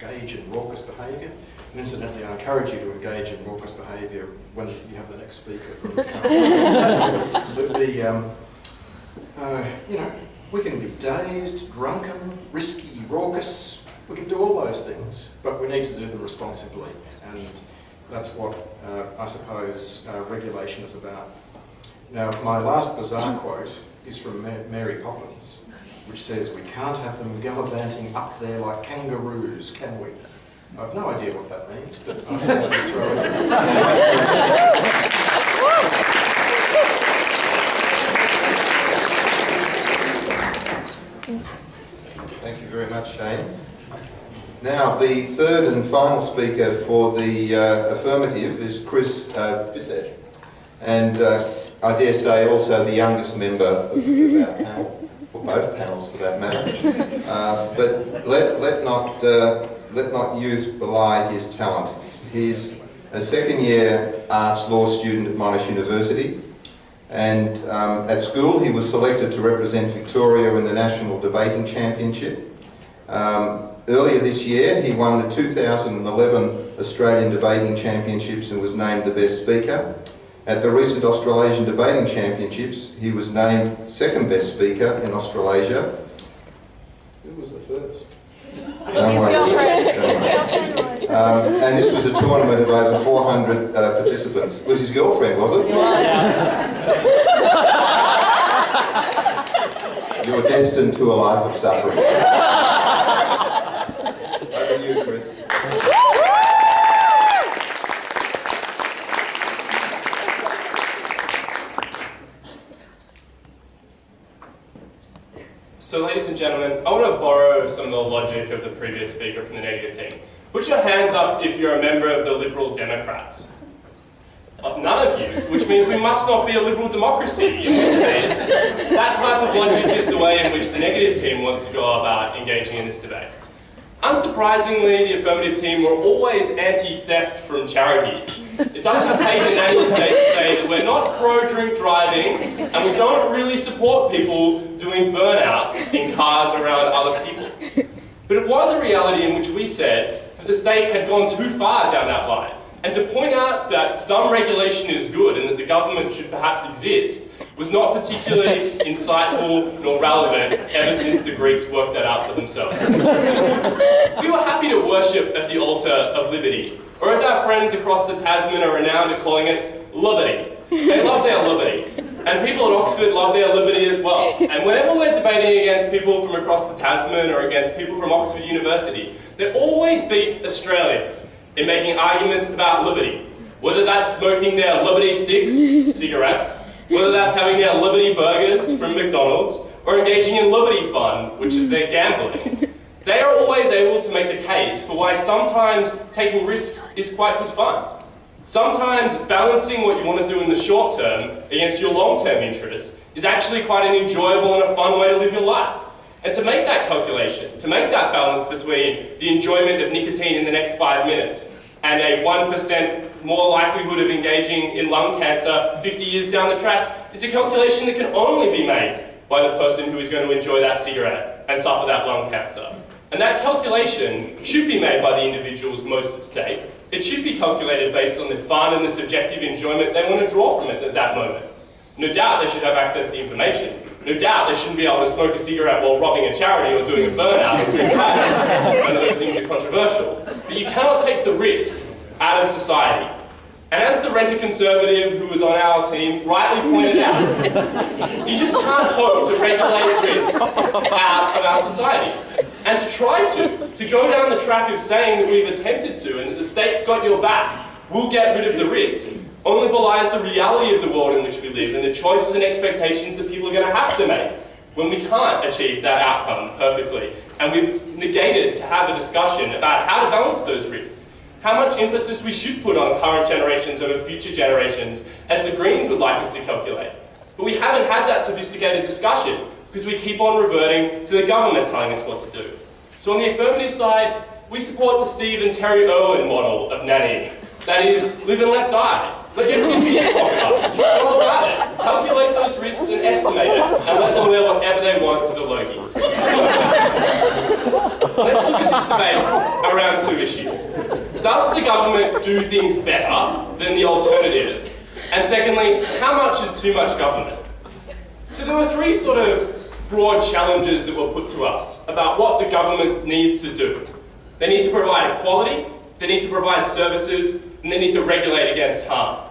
and engage in raucous behaviour? And incidentally, I encourage you to engage in raucous behaviour when you have the next speaker from the you know, we can be dazed, drunken, risky, raucous. We can do all those things, but we need to do them responsibly, and that's what I suppose regulation is about. Now, my last bizarre quote is from Mary Poppins, which says, "We can't have them gallivanting up there like kangaroos, can we?" I've no idea what that means, but I thought I'd just throw it in. Thank you very much, Shane. Now, the third and final speaker for the affirmative is Chris Bissett, and I dare say also the youngest member of our panel, or both panels for that matter. But let not youth belie his talent. He's a second-year arts law student at Monash University, and at school he was selected to represent Victoria in the National Debating Championship. Earlier this year he won the 2011 Australian Debating Championships and was named the Best Speaker. At the recent Australasian Debating Championships he was named second Best Speaker in Australasia. Who was the first? His girlfriend. And this was a tournament of over 400 participants. It was his girlfriend, was it? It was. You're destined to a life of suffering. Over to you, Chris. So ladies and gentlemen, I want to borrow some of the logic of the previous speaker from the negative team. Put your hands up if you're a member of the Liberal Democrats. None of you, which means we must not be a liberal democracy, in which case that type of logic is the way in which the negative team wants to go about engaging in this debate. Unsurprisingly, the affirmative team were always anti-theft from charities. It doesn't take a nanny state to say that we're not pro-drink driving and we don't really support people doing burnouts in cars around other people. But it was a reality in which we said that the state had gone too far down that line. And to point out that some regulation is good and that the government should perhaps exist was not particularly insightful nor relevant ever since the Greeks worked that out for themselves. We were happy to worship at the altar of liberty, or as our friends across the Tasman are renowned at calling it, liberty. They love their liberty. And people at Oxford love their liberty as well. And whenever we're debating against people from across the Tasman or against people from Oxford University, they always beat Australians in making arguments about liberty. Whether that's smoking their Liberty 6 cigarettes, whether that's having their Liberty burgers from McDonald's, or engaging in Liberty Fun, which is their gambling. they are always able to make the case for why sometimes taking risks is quite good fun. Sometimes balancing what you want to do in the short term against your long-term interests is actually quite an enjoyable and a fun way to live your life. And to make that calculation, to make that balance between the enjoyment of nicotine in the next 5 minutes and a 1% more likelihood of engaging in lung cancer 50 years down the track is a calculation that can only be made by the person who is going to enjoy that cigarette and suffer that lung cancer. And that calculation should be made by the individuals most at stake. It should be calculated based on the fun and the subjective enjoyment they want to draw from it at that moment. No doubt they should have access to information. No doubt they shouldn't be able to smoke a cigarette while robbing a charity or doing a burnout or doing bad. None of those things are controversial. But you cannot take the risk out of society. And as the renter-conservative who was on our team rightly pointed out, you just can't hope to regulate risk out of our society. And to try to go down the track of saying that we've attempted to and that the state's got your back, we'll get rid of the risk, only belies the reality of the world in which we live and the choices and expectations that people are going to have to make when we can't achieve that outcome perfectly. And we've negated to have a discussion about how to balance those risks, how much emphasis we should put on current generations over future generations, as the Greens would like us to calculate. But we haven't had that sophisticated discussion because we keep on reverting to the government telling us what to do. So on the affirmative side, we support the Steve and Terry Irwin model of Nanny. That is, live and let die. Let your kids get pocket up. Go about it. Calculate those risks and estimate it, and let them wear whatever they want to the Logies. Let's look at this debate around two issues. Does the government do things better than the alternative? And secondly, how much is too much government? So there were three sort of broad challenges that were put to us about what the government needs to do. They need to provide equality, they need to provide services, and they need to regulate against harm.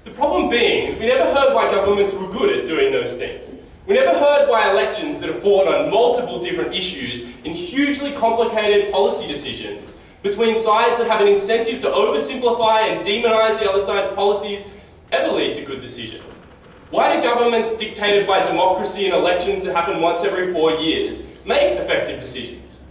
The problem being is we never heard why governments were good at doing those things. We never heard why elections that are fought on multiple different issues in hugely complicated policy decisions between sides that have an incentive to oversimplify and demonise the other side's policies ever lead to good decisions. Why do governments dictated by democracy and elections that happen once every 4 years make effective decisions?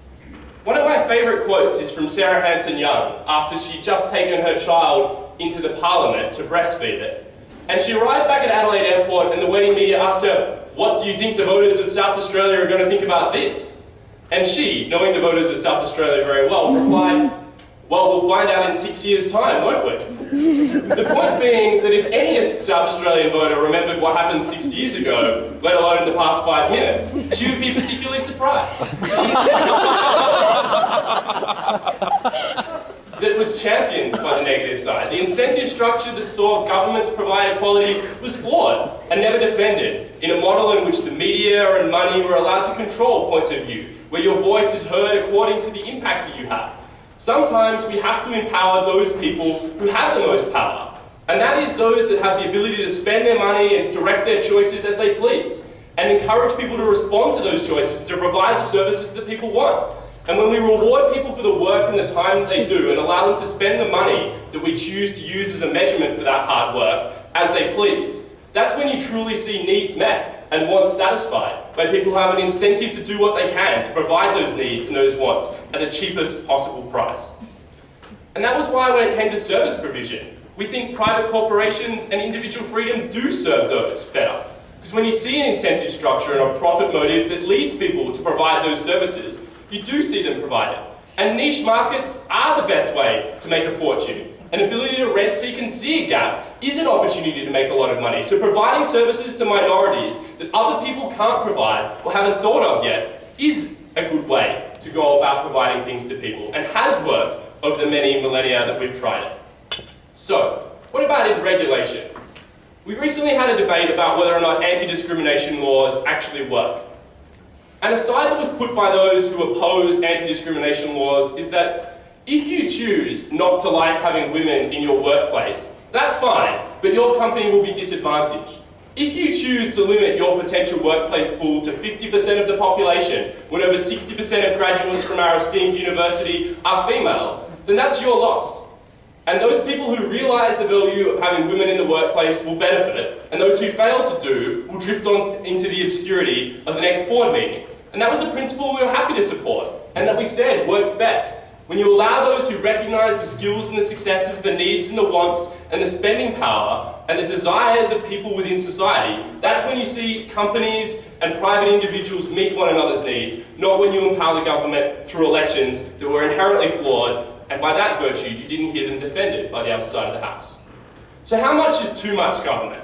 One of my favourite quotes is from Sarah Hanson-Young after she'd just taken her child into the parliament to breastfeed it. And she arrived back at Adelaide Airport and the waiting media asked her, "What do you think the voters of South Australia are going to think about this?" And she, knowing the voters of South Australia very well, replied, "Well, we'll find out in 6 years' time, won't we?" The point being that if any South Australian voter remembered what happened 6 years ago, let alone the past 5 minutes, she would be particularly surprised. That was championed by the negative side. The incentive structure that saw governments provide equality was flawed and never defended in a model in which the media and money were allowed to control points of view, where your voice is heard according to the impact that you have. Sometimes we have to empower those people who have the most power, and that is those that have the ability to spend their money and direct their choices as they please, and encourage people to respond to those choices, to provide the services that people want. And when we reward people for the work and the time that they do and allow them to spend the money that we choose to use as a measurement for that hard work as they please, that's when you truly see needs met and wants satisfied, by people who have an incentive to do what they can to provide those needs and those wants at the cheapest possible price. And that was why when it came to service provision, we think private corporations and individual freedom do serve those better. Because when you see an incentive structure and a profit motive that leads people to provide those services, you do see them provide it. And niche markets are the best way to make a fortune. An ability to rent, seek and see a gap is an opportunity to make a lot of money. So providing services to minorities that other people can't provide or haven't thought of yet is a good way to go about providing things to people, and has worked over the many millennia that we've tried it. So, what about in regulation? We recently had a debate about whether or not anti-discrimination laws actually work. And a side that was put by those who oppose anti-discrimination laws is that if you choose not to like having women in your workplace, that's fine, but your company will be disadvantaged. If you choose to limit your potential workplace pool to 50% of the population, when over 60% of graduates from our esteemed university are female, then that's your loss. And those people who realise the value of having women in the workplace will benefit, and those who fail to do will drift on into the obscurity of the next board meeting. And that was a principle we were happy to support. and that we said works best. When you allow those who recognise the skills and the successes, the needs and the wants, and the spending power, and the desires of people within society, that's when you see companies and private individuals meet one another's needs, not when you empower the government through elections that were inherently flawed, and by that virtue, you didn't hear them defended by the other side of the House. So how much is too much government?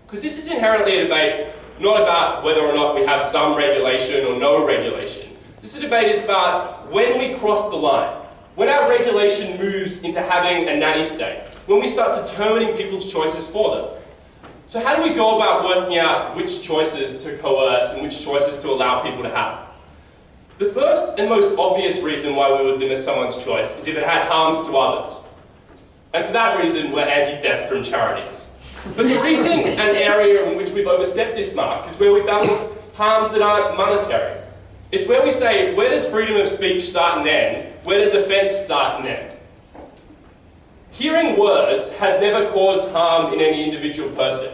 Because this is inherently a debate not about whether or not we have some regulation or no regulation. This debate is about when we cross the line, when our regulation moves into having a nanny state, when we start determining people's choices for them. So how do we go about working out which choices to coerce and which choices to allow people to have? The first and most obvious reason why we would limit someone's choice is if it had harms to others. And for that reason, we're anti-theft from charities. But the reason and area in which we've overstepped this mark is where we balance harms that aren't monetary. It's where we say, where does freedom of speech start and end? Where does offence start and end? Hearing words has never caused harm in any individual person.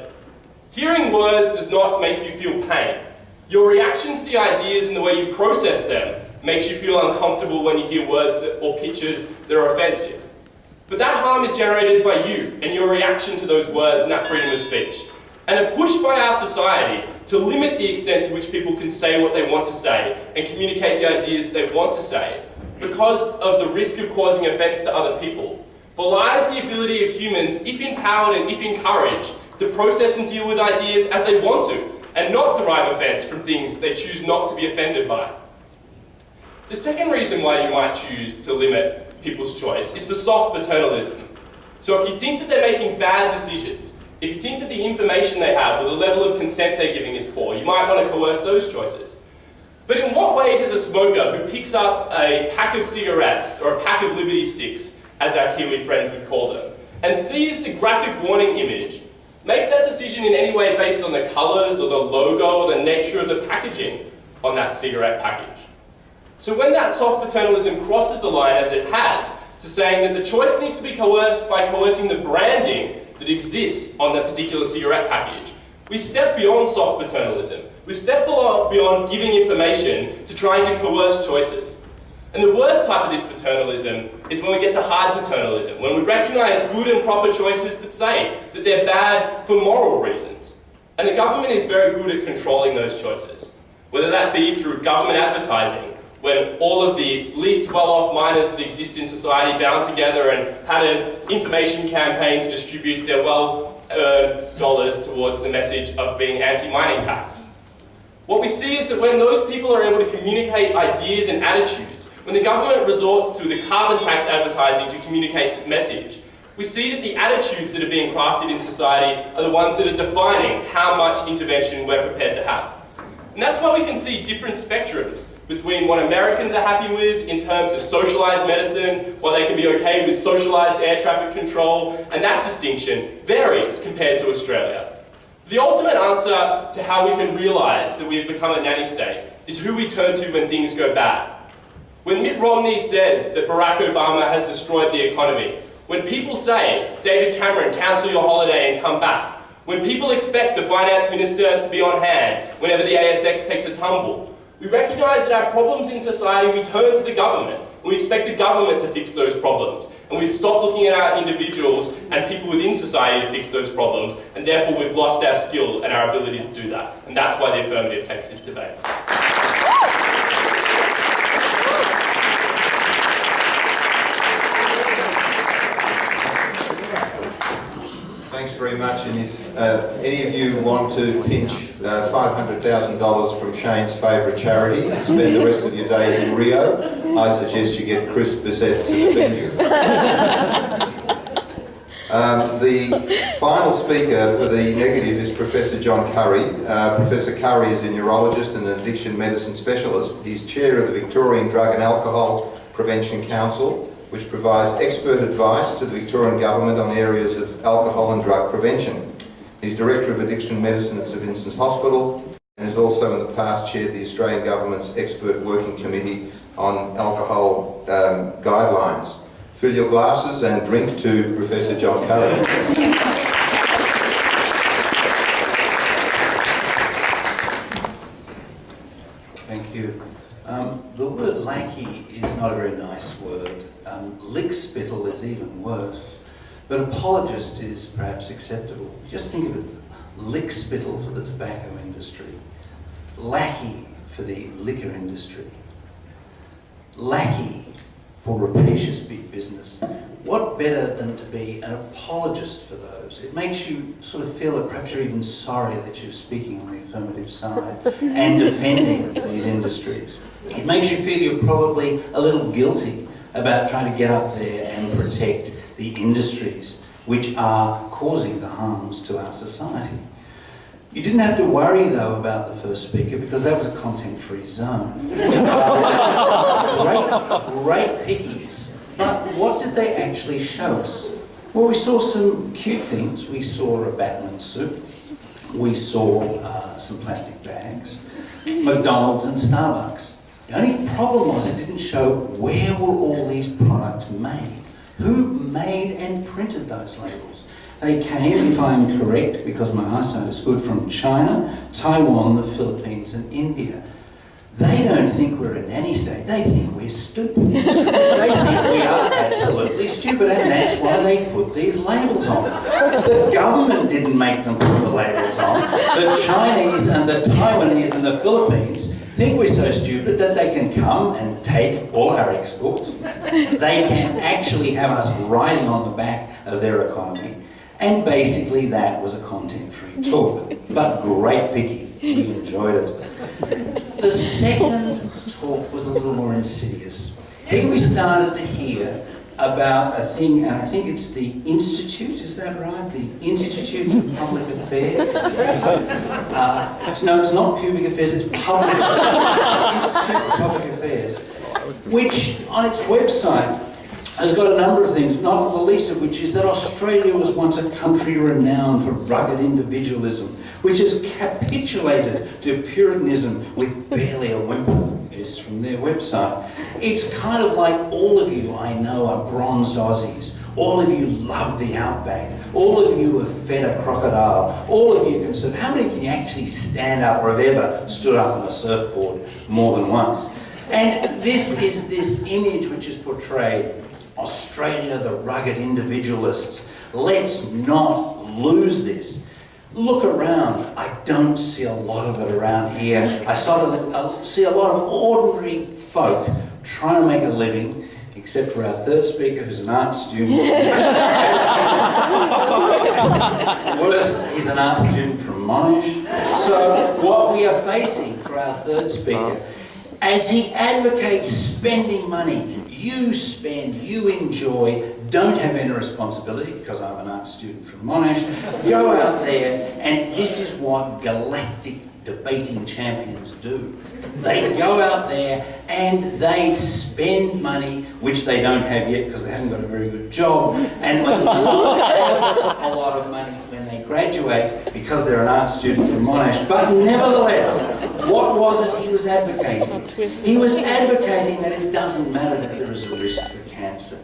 Hearing words does not make you feel pain. Your reaction to the ideas and the way you process them makes you feel uncomfortable when you hear words or pictures that are offensive. But that harm is generated by you and your reaction to those words and that freedom of speech. And a push by our society to limit the extent to which people can say what they want to say and communicate the ideas they want to say, because of the risk of causing offence to other people, belies the ability of humans, if empowered and if encouraged, to process and deal with ideas as they want to, and not derive offence from things they choose not to be offended by. The second reason why you might choose to limit people's choice is for soft paternalism. So if you think that they're making bad decisions, if you think that the information they have or the level of consent they're giving is poor, you might want to coerce those choices. But in what way does a smoker who picks up a pack of cigarettes or a pack of Liberty Sticks, as our Kiwi friends would call them, and sees the graphic warning image, make that decision in any way based on the colours or the logo or the nature of the packaging on that cigarette package? So when that soft paternalism crosses the line, as it has, to saying that the choice needs to be coerced by coercing the branding that exists on that particular cigarette package, we step beyond soft paternalism. We step beyond giving information to trying to coerce choices. And the worst type of this paternalism is when we get to hard paternalism, when we recognise good and proper choices but say that they're bad for moral reasons. And the government is very good at controlling those choices, whether that be through government advertising, when all of the least well-off miners that exist in society bound together and had an information campaign to distribute their well-earned dollars towards the message of being anti-mining tax. What we see is that when those people are able to communicate ideas and attitudes, when the government resorts to the carbon tax advertising to communicate its message, we see that the attitudes that are being crafted in society are the ones that are defining how much intervention we're prepared to have. And that's why we can see different spectrums between what Americans are happy with in terms of socialised medicine, what they can be okay with socialised air traffic control, and that distinction varies compared to Australia. The ultimate answer to how we can realise that we've become a nanny state is who we turn to when things go bad. When Mitt Romney says that Barack Obama has destroyed the economy, when people say, David Cameron, cancel your holiday and come back, when people expect the finance minister to be on hand whenever the ASX takes a tumble, we recognise that our problems in society, we turn to the government, and we expect the government to fix those problems. And we stop looking at our individuals and people within society to fix those problems, and therefore we've lost our skill and our ability to do that. And that's why the affirmative takes this debate. Thanks very much, and if any of you want to pinch $500,000 from Shane's favourite charity and spend the rest of your days in Rio, I suggest you get Chris Bissett to defend you. The final speaker for the negative is Professor John Curry. Professor Curry is a neurologist and an addiction medicine specialist. He's chair of the Victorian Drug and Alcohol Prevention Council, which provides expert advice to the Victorian Government on areas of alcohol and drug prevention. He's Director of Addiction Medicine at St Vincent's Hospital and has also in the past chaired the Australian Government's Expert Working Committee on Alcohol Guidelines. Fill your glasses and drink to Professor John Curry. Thank you. The word lack but apologist is perhaps acceptable. Just think of it, lickspittle for the tobacco industry, lackey for the liquor industry, lackey for rapacious big business. What better than to be an apologist for those? It makes you sort of feel that perhaps you're even sorry that you're speaking on the affirmative side and defending these industries. It makes you feel you're probably a little guilty about trying to get up there and protect the industries which are causing the harms to our society. You didn't have to worry, though, about the first speaker because that was a content-free zone. Great pickies. But what did they actually show us? Well, we saw some cute things. We saw a Batman suit. We saw some plastic bags, McDonald's and Starbucks. The only problem was it didn't show where were all these products made. Who made and printed those labels? They came, if I'm correct, because my eyesight is good, from China, Taiwan, the Philippines and India. They don't think we're a nanny state, they think we're stupid. They think we are absolutely stupid, and that's why they put these labels on. The government didn't make them put the labels on. The Chinese and the Taiwanese and the Philippines think we're so stupid that they can come and take all our exports. They can actually have us riding on the back of their economy. And basically that was a content-free talk. But great pickies, we enjoyed it. The second talk was a little more insidious. Here we started to hear about a thing, and I think it's the Institute, is that right? The Institute for Public Affairs? No, it's not Pubic Affairs, it's Public Affairs. Institute for Public Affairs, which on its website has got a number of things, not the least of which is that Australia was once a country renowned for rugged individualism, which has capitulated to Puritanism with barely a whimper. Yes, from their website. It's kind of like all of you I know are bronzed Aussies. All of you love the outback. All of you have fed a crocodile. All of you can surf. How many can you actually stand up or have ever stood up on a surfboard more than once? And this is this image which is portrayed. Australia, the rugged individualists. Let's not lose this. Look around. I don't see a lot of it around here. I see a lot of ordinary folk trying to make a living, except for our third speaker, who's an art student. Worse, he's an art student from Monash. So what we are facing for our third speaker, as he advocates spending money, you spend, you enjoy, don't have any responsibility, because I'm an art student from Monash, go out there, and this is what galactic debating champions do. They go out there and they spend money, which they don't have yet because they haven't got a very good job, and they will have a lot of money when they graduate because they're an art student from Monash. But nevertheless, what was it he was advocating? He was advocating that it doesn't matter that there is a risk for cancer.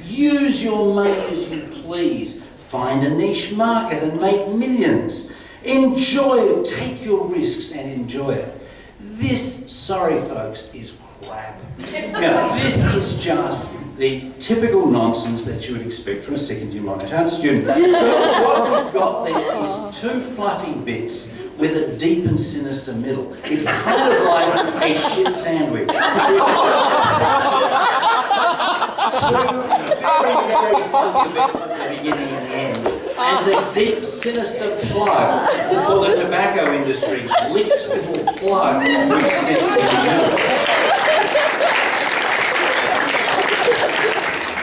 Use your money as you please. Find a niche market and make millions. Enjoy it. Take your risks and enjoy it. This, sorry folks, is crap. Now, this is just the typical nonsense that you would expect from a second-year Monash art student. So what we've got there is two fluffy bits with a deep and sinister middle. It's kind of like a shit sandwich. Two very fluffy bits at the beginning and the end. And the deep, sinister plug for the tobacco industry, lickspittle plug, which sits in the middle.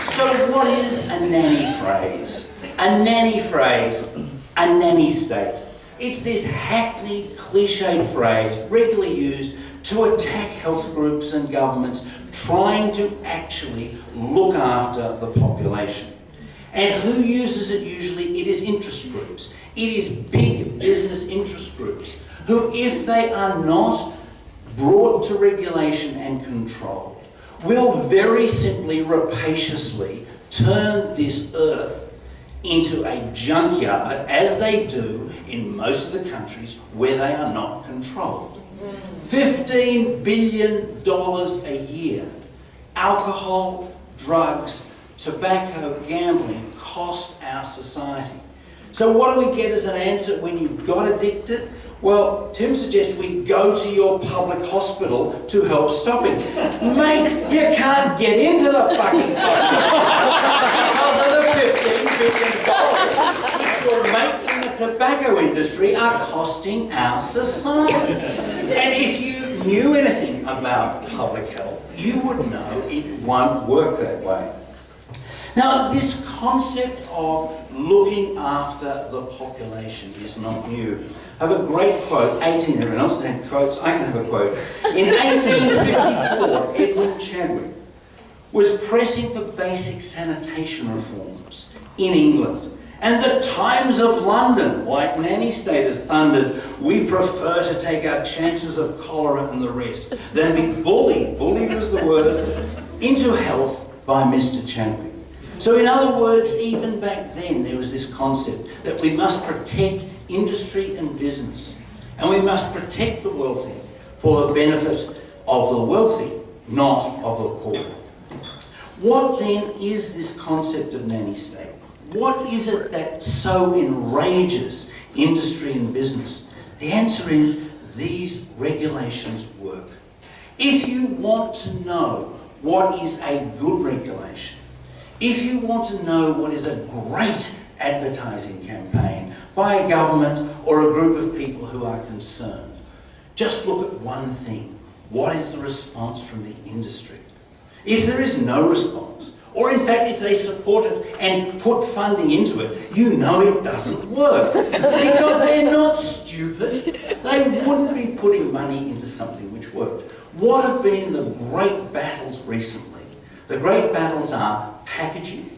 So what is a nanny phrase? A nanny phrase, a nanny state. It's this hackneyed, cliched phrase regularly used to attack health groups and governments trying to actually look after the population. And who uses it usually? It is interest groups. It is big business interest groups who, if they are not brought to regulation and control, will very simply, rapaciously turn this earth into a junkyard, as they do in most of the countries where they are not controlled. $15 billion a year. Alcohol, drugs, tobacco, gambling, cost our society. So what do we get as an answer when you've got addicted? Well, Tim suggests we go to your public hospital to help stop it. Mate, you can't get into the fucking because of the $15 billion which your mates in the tobacco industry are costing our society. And if you knew anything about public health, you would know it won't work that way. Now, this concept of looking after the population is not new. I have a great quote, everyone else has quotes, I can have a quote. In 1854, Edwin Chadwick was pressing for basic sanitation reforms in England. And the Times of London, white nanny status, thundered, "We prefer to take our chances of cholera and the rest than be bullied was the word, into health by Mr. Chadwick." So in other words, even back then there was this concept that we must protect industry and business, and we must protect the wealthy for the benefit of the wealthy, not of the poor. What then is this concept of nanny state? What is it that so enrages industry and business? The answer is these regulations work. If you want to know what is a good regulation, if you want to know what is a great advertising campaign by a government or a group of people who are concerned, just look at one thing. What is the response from the industry? If there is no response, or in fact if they support it and put funding into it, you know it doesn't work. Because they're not stupid. They wouldn't be putting money into something which worked. What have been the great battles recently? The great battles are packaging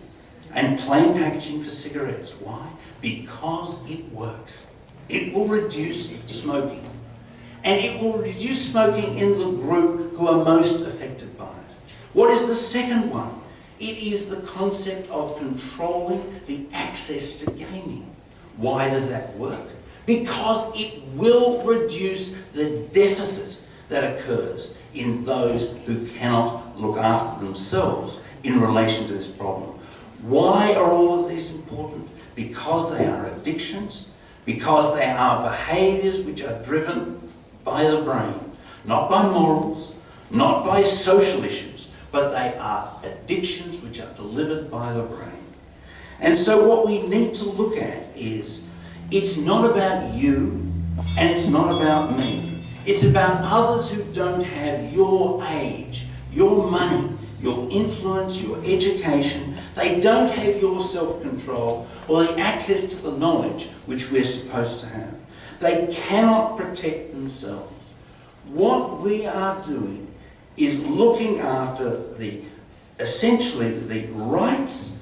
and plain packaging for cigarettes. Why? Because it works. It will reduce smoking. And it will reduce smoking in the group who are most affected by it. What is the second one? It is the concept of controlling the access to gaming. Why does that work? Because it will reduce the deficit that occurs in those who cannot look after themselves in relation to this problem. Why are all of these important? Because they are addictions, because they are behaviours which are driven by the brain, not by morals, not by social issues, but they are addictions which are delivered by the brain. And so what we need to look at is, it's not about you and it's not about me. It's about others who don't have your age, your money, your influence, your education. They don't have your self-control or the access to the knowledge which we're supposed to have. They cannot protect themselves. What we are doing is looking after essentially the rights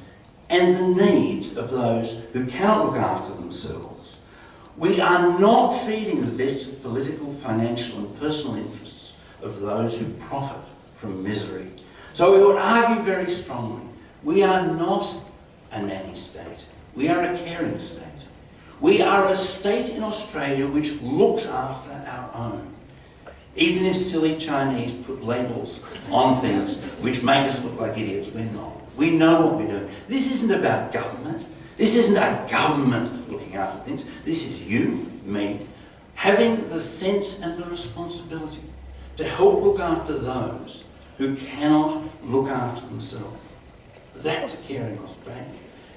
and the needs of those who cannot look after themselves. We are not feeding the vested political, financial and personal interests of those who profit from misery. So we would argue very strongly, we are not a nanny state. We are a caring state. We are a state in Australia which looks after our own. Even if silly Chinese put labels on things which make us look like idiots, we're not. We know what we're doing. This isn't about government. This isn't a government looking after things. This is you, me, having the sense and the responsibility to help look after those who cannot look after themselves. That's a caring Australia,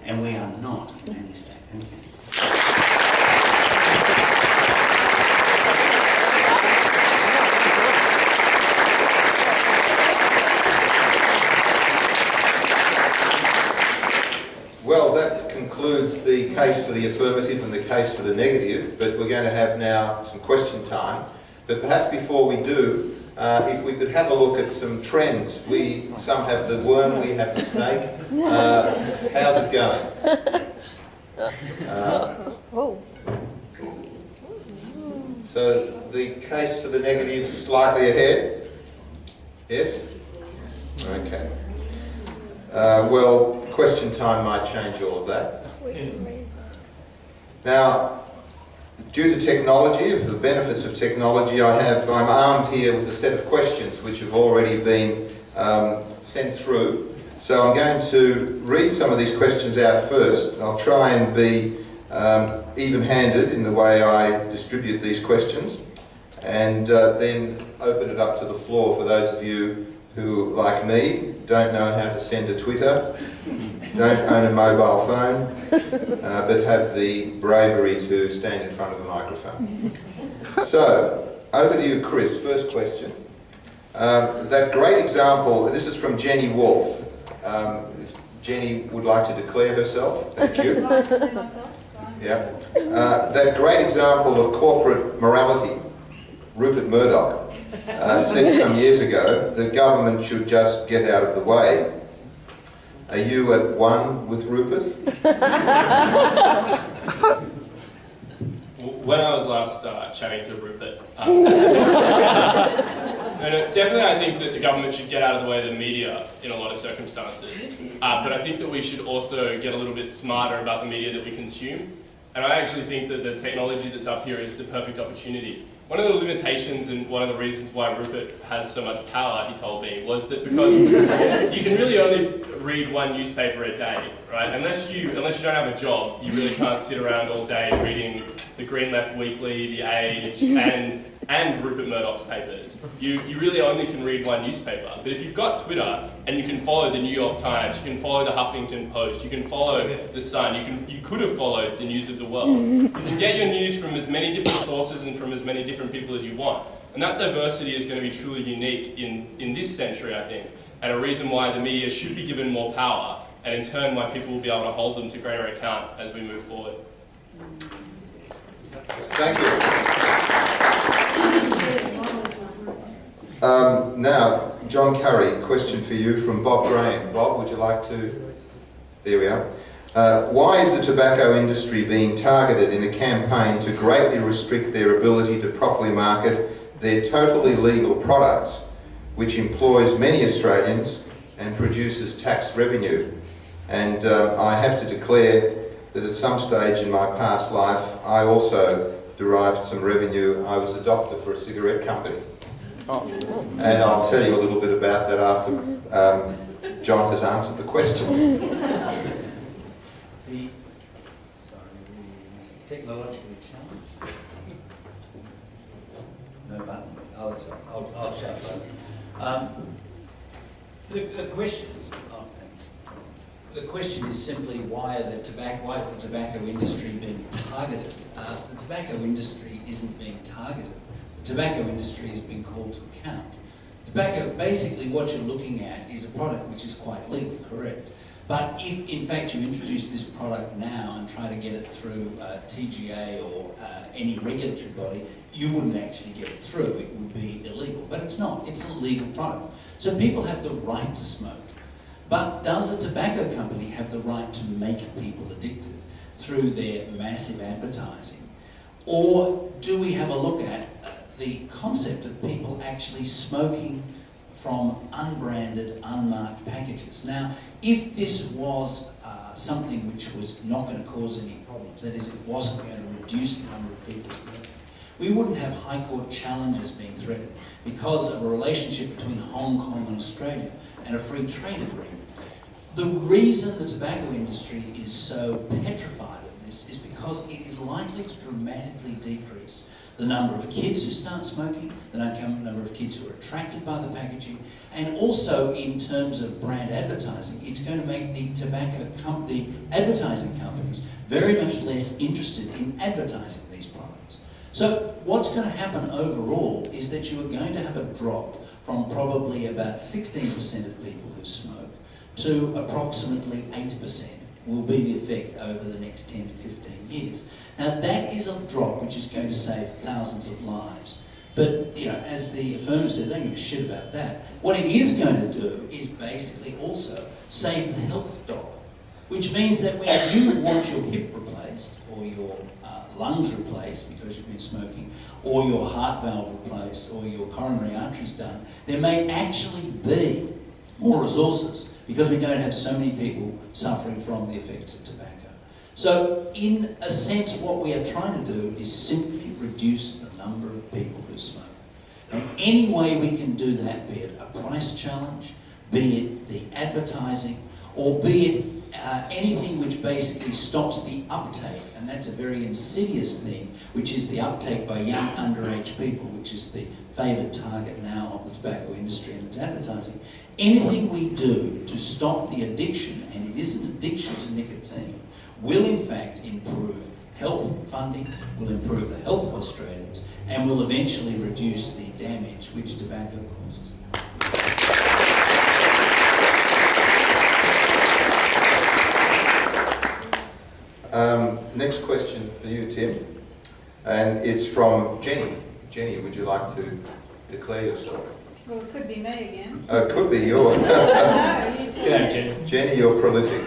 and we are not a nanny state. Thank you. Well, that concludes the case for the affirmative and the case for the negative, but we're going to have now some question time. But perhaps before we do, if we could have a look at some trends. Some have the worm, we have the snake. How's it going? So the case for the negative slightly ahead? Yes? Okay. Well, question time might change all of that. Now, due to technology, of the benefits of technology, I'm armed here with a set of questions which have already been sent through. So I'm going to read some of these questions out first. I'll try and be even-handed in the way I distribute these questions, and then open it up to the floor for those of you who, like me, don't know how to send a Twitter, don't own a mobile phone, but have the bravery to stand in front of the microphone. So, over to you, Chris. First question. That great example, this is from Jenny Wolfe. If Jenny would like to declare herself, thank you. Yeah. That great example of corporate morality, Rupert Murdoch, said some years ago that government should just get out of the way. Are you at one with Rupert? When I was last chatting to Rupert, definitely I think that the government should get out of the way of the media in a lot of circumstances. But I think that we should also get a little bit smarter about the media that we consume. And I actually think that the technology that's up here is the perfect opportunity. One of the limitations and one of the reasons why Rupert has so much power, he told me, was that because you can really only read one newspaper a day, right? Unless you don't have a job, you really can't sit around all day reading the Green Left Weekly, the Age, and Rupert Murdoch's papers. You really only can read one newspaper. But if you've got Twitter and you can follow the New York Times, you can follow the Huffington Post, you can follow the Sun, you could have followed the News of the World. You can get your news from as many different sources and from as many different people as you want. And that diversity is going to be truly unique in this century, I think, and a reason why the media should be given more power, and in turn why people will be able to hold them to greater account as we move forward. Thank you. Now, John Curry, question for you from Bob Graham. Bob, would you like to... There we are. Why is the tobacco industry being targeted in a campaign to greatly restrict their ability to properly market their totally legal products, which employs many Australians and produces tax revenue? And I have to declare that at some stage in my past life, I also derived some revenue. I was a doctor for a cigarette company. And I'll tell you a little bit about that after John has answered the question. The technologically challenged. No button. I'll shout button. The questions. Oh, thanks. The question is simply why is the tobacco industry being targeted? The tobacco industry isn't being targeted. The tobacco industry is being called to account. Tobacco, basically what you're looking at is a product which is quite legal, correct? But if in fact you introduce this product now and try to get it through TGA or any regulatory body, you wouldn't actually get it through. It would be illegal. But it's not. It's a legal product. So people have the right to smoke. But does a tobacco company have the right to make people addicted through their massive advertising? Or do we have a look at the concept of people actually smoking from unbranded, unmarked packages? Now, if this was something which was not going to cause any problems, that is, it wasn't going to reduce the number of people smoking, we wouldn't have High Court challenges being threatened because of a relationship between Hong Kong and Australia and a free trade agreement. The reason the tobacco industry is so petrified of this is because it is likely to dramatically decrease the number of kids who start smoking, the number of kids who are attracted by the packaging, and also in terms of brand advertising, it's going to make the advertising companies very much less interested in advertising these products. So what's going to happen overall is that you are going to have a drop from probably about 16% of people who smoke to approximately 8% will be the effect over the next 10 to 15 years. Now that is a drop which is going to save thousands of lives. But, you know, as the affirmative said, they don't give a shit about that. What it is going to do is basically also save the health dollar, which means that when you want your hip replaced or your lungs replaced because you've been smoking, or your heart valve replaced, or your coronary arteries done, there may actually be more resources because we don't have so many people suffering from the effects of tobacco. So, in a sense, what we are trying to do is simply reduce the number of people who smoke. And any way we can do that, be it a price challenge, be it the advertising, or be it anything which basically stops the uptake, and that's a very insidious thing, which is the uptake by young underage people, which is the favoured target now of the tobacco industry and its advertising. Anything we do to stop the addiction, and it is an addiction to nicotine, will in fact improve health funding, will improve the health of Australians, and will eventually reduce the damage which tobacco causes. Next question for you, Tim, and it's from Jenny. Jenny, would you like to declare yourself? Well, it could be me again. It could be you. G'day, Jenny. Jenny, you're prolific.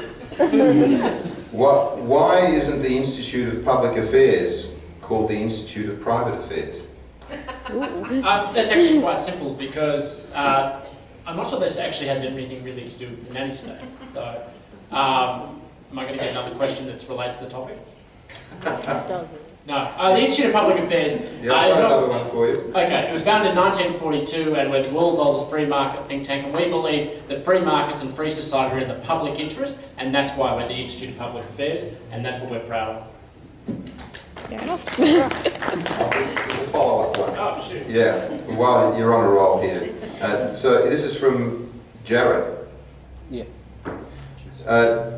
Why isn't the Institute of Public Affairs called the Institute of Private Affairs? That's actually quite simple, because I'm not sure this actually has anything really to do with the nanny state. So, am I going to get another question that relates to the topic? No. The Institute of Public Affairs. Yeah, I've got another one for you. Okay, it was founded in 1942, and we're the world's oldest free market think tank, and we believe that free markets and free society are in the public interest, and that's why we're the Institute of Public Affairs, and that's what we're proud of. Fair enough. There's a follow-up one. Oh, shoot. Yeah, while you're on a roll here. So this is from Jared. Yeah.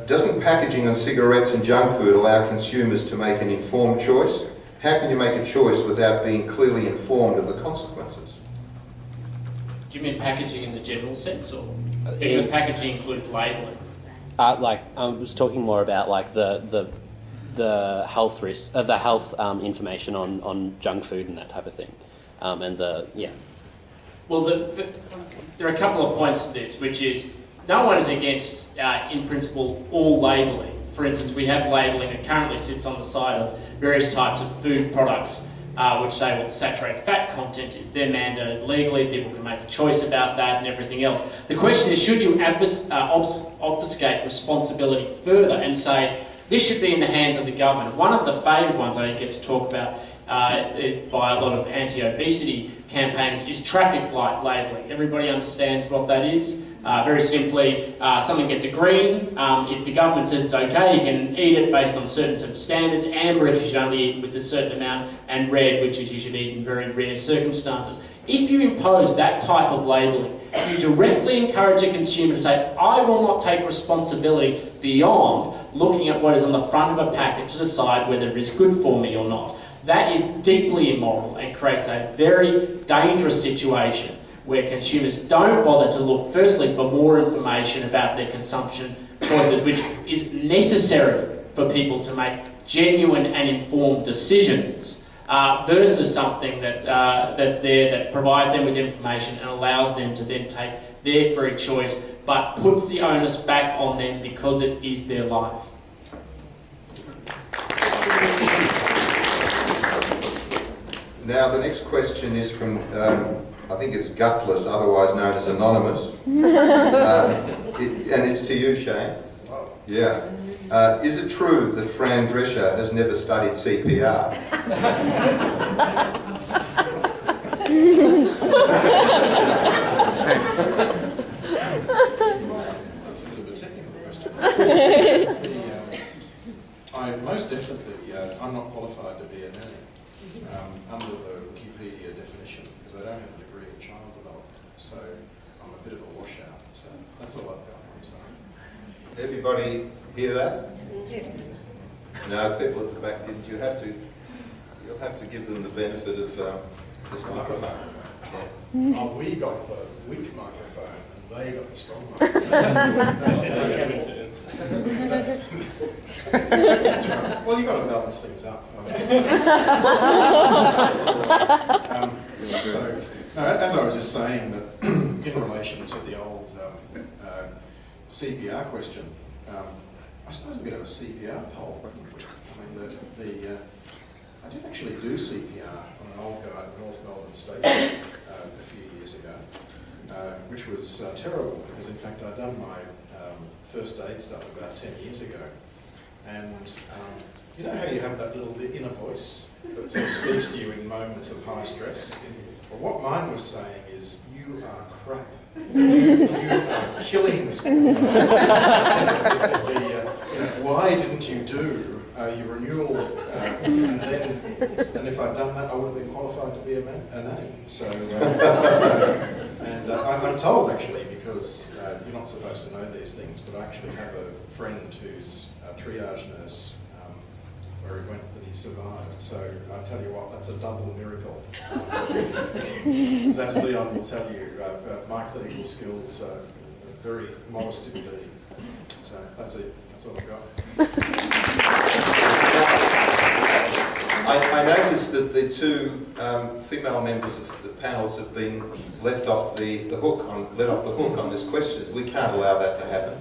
Doesn't packaging on cigarettes and junk food allow consumers to make an informed choice? How can you make a choice without being clearly informed of the consequences? Do you mean packaging in the general sense, or because packaging includes labelling? Like I was talking more about like the health risks, the health information on junk food and that type of thing, and Well, there are a couple of points to this, which is no one is against, in principle, all labelling. For instance, we have labelling that currently sits on the side of various types of food products, which say what the saturated fat content is. They're mandated legally, people can make a choice about that and everything else. The question is, should you obfuscate responsibility further and say, this should be in the hands of the government? One of the favoured ones I get to talk about by a lot of anti-obesity campaigners is traffic light labelling. Everybody understands what that is. Very simply, something gets a green. If the government says it's okay, you can eat it based on certain set of standards. Amber, if you should only eat with a certain amount, and red, which is you should eat in very rare circumstances. If you impose that type of labelling, you directly encourage a consumer to say, I will not take responsibility beyond looking at what is on the front of a packet to decide whether it is good for me or not. That is deeply immoral and creates a very dangerous situation where consumers don't bother to look firstly for more information about their consumption choices, which is necessary for people to make genuine and informed decisions, versus something that's there that provides them with information and allows them to then take their free choice, but puts the onus back on them because it is their life. Now the next question is from, I think it's Gutless, otherwise known as Anonymous. And it's to you, Shane. Yeah. Is it true that Fran Drescher has never studied CPR? That's a bit of a technical question. Most definitely, I'm not qualified to be a nanny under the Wikipedia definition, because I don't have a degree in child development, so I'm a bit of a washout. So that's all I've got. I'm sorry. Everybody hear that? No, people at the back didn't. You'll have to give them the benefit of this microphone. Oh, we got the weak microphone and they got the strong microphone. Coincidence. That's right. Well, you've got to balance things up. As I was just saying, that in relation to the old CPR question, I suppose a bit of a CPR poll. I mean, I did actually do CPR on an old guy at North Melbourne Station a few years ago, which was terrible because, in fact, I'd done my first aid stuff about 10 years ago. And you know how you have that little inner voice that sort of speaks to you in moments of high stress? Well, what mine was saying is, you are crap. You're killing this one. Why didn't you do your renewal? And if I'd done that, I would have been qualified to be a nanny. So, I'm told actually, because you're not supposed to know these things, but I actually have a friend who's a triage nurse where he went and he survived. So I tell you what, that's a double miracle. As Leon will tell you, my clinical skills are very modest indeed. So that's it. That's all I've got. I noticed that the two female members of the panels have been let off the hook on this question. We can't allow that to happen.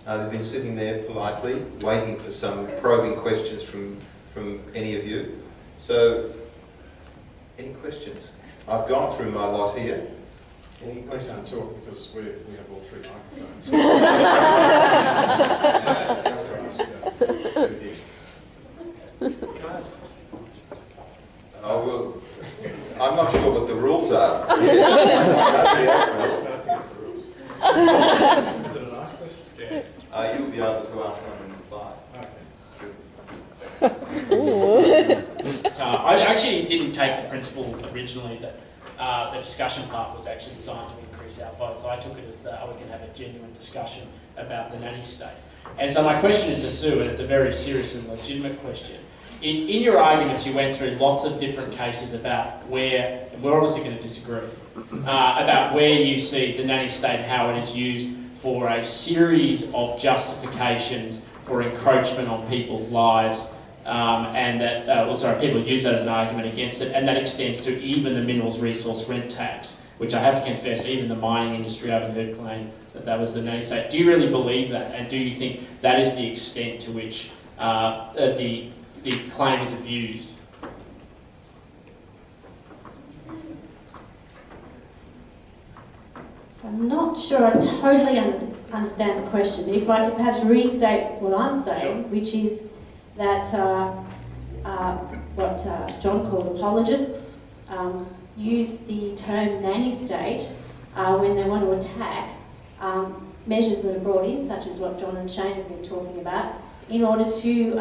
They've been sitting there politely, waiting for some probing questions from any of you. So, any questions? I've gone through my lot here. Any I questions? can't talk because we have all three microphones. I'm not sure what the rules are. That's against the rules. Is it a nice question? You'll be able to ask one and reply. Okay. I actually didn't take the principle originally that the discussion part was actually designed to increase our votes. I took it as that we can have a genuine discussion about the nanny state. And so my question is to Sue, and it's a very serious and legitimate question. In your arguments, you went through lots of different cases about where, and we're obviously going to disagree, about where you see the nanny state, how it is used for a series of justifications for encroachment on people's lives, and that, people use that as an argument against it, and that extends to even the minerals resource rent tax, which I have to confess, even the mining industry I've heard claim that was the nanny state. Do you really believe that, and do you think that is the extent to which the claim is abused? I'm not sure I totally understand the question, but if I could perhaps restate what I'm saying, Sure. which is that what John called apologists use the term nanny state when they want to attack measures that are brought in, such as what John and Shane have been talking about, in order to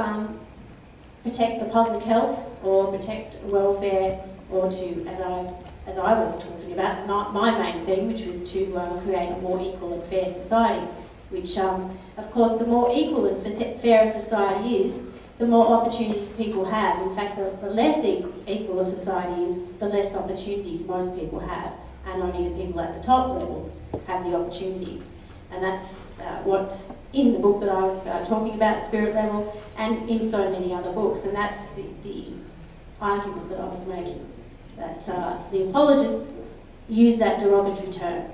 protect the public health or protect welfare, or to, as I was talking about, my main thing, which was to create a more equal and fair society, which, of course, the more equal and fair a society is, the more opportunities people have. In fact, the less equal a society is, the less opportunities most people have, and only the people at the top levels have the opportunities. And that's what's in the book that I was talking about, Spirit Level, and in so many other books. And that's the argument that I was making, that the apologists use that derogatory term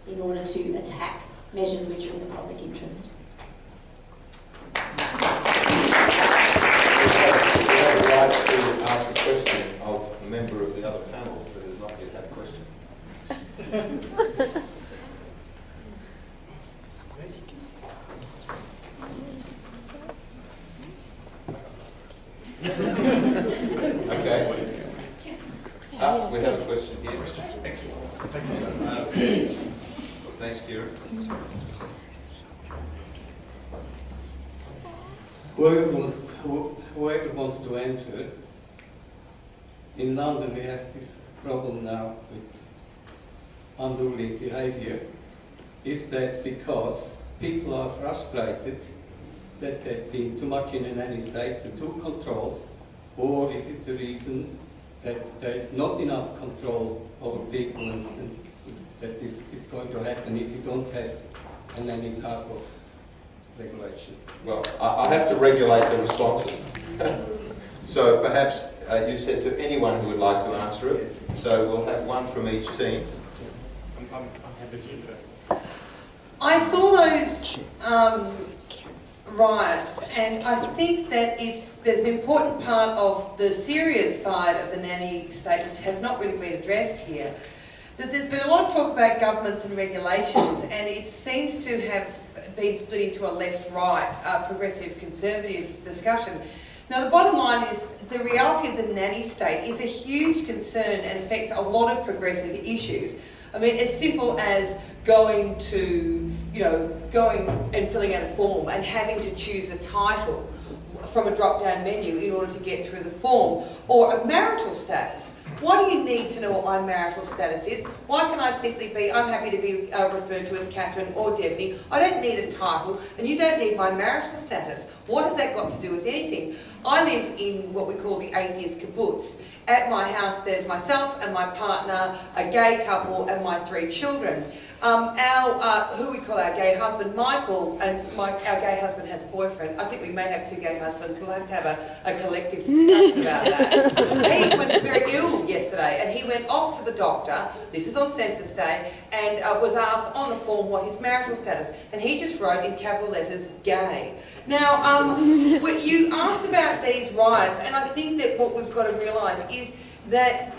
in order to attack measures which are in the public interest. We have the right to ask a question of a member of the other panel who has not yet had a question. Okay. We have a question here. Excellent. Thank you so much. Thanks, Kieran. Whoever wants to answer. In London, we have this problem now with unruly behavior. Is that because people are frustrated that they've been too much in a nanny state, to control, or is it the reason that there is not enough control over people and that this is going to happen if you don't have any type of regulation? Well, I have to regulate the responses. So perhaps you said to anyone who would like to answer it. So we'll have one from each team. I'm happy to do that. I saw those riots, and I think that there's an important part of the serious side of the nanny state which has not really been addressed here. That there's been a lot of talk about governments and regulations, and it seems to have been split into a left-right, progressive, conservative discussion. Now, the bottom line is the reality of the nanny state is a huge concern and affects a lot of progressive issues. I mean, as simple as going and filling out a form and having to choose a title from a drop-down menu in order to get through the form, or a marital status. Why do you need to know what my marital status is? Why can I simply be, I'm happy to be referred to as Catherine or Debbie. I don't need a title, and you don't need my marital status. What has that got to do with anything? I live in what we call the atheist kibbutz. At my house there's myself and my partner, a gay couple, and my 3 children. Who we call our gay husband, Michael, and our gay husband has a boyfriend. I think we may have 2 gay husbands. We'll have to have a collective discussion about that. He was very ill yesterday, and he went off to the doctor, this is on Census Day, and was asked on the form what his marital status, and he just wrote in capital letters, gay. Now, you asked about these riots, and I think that what we've got to realise is that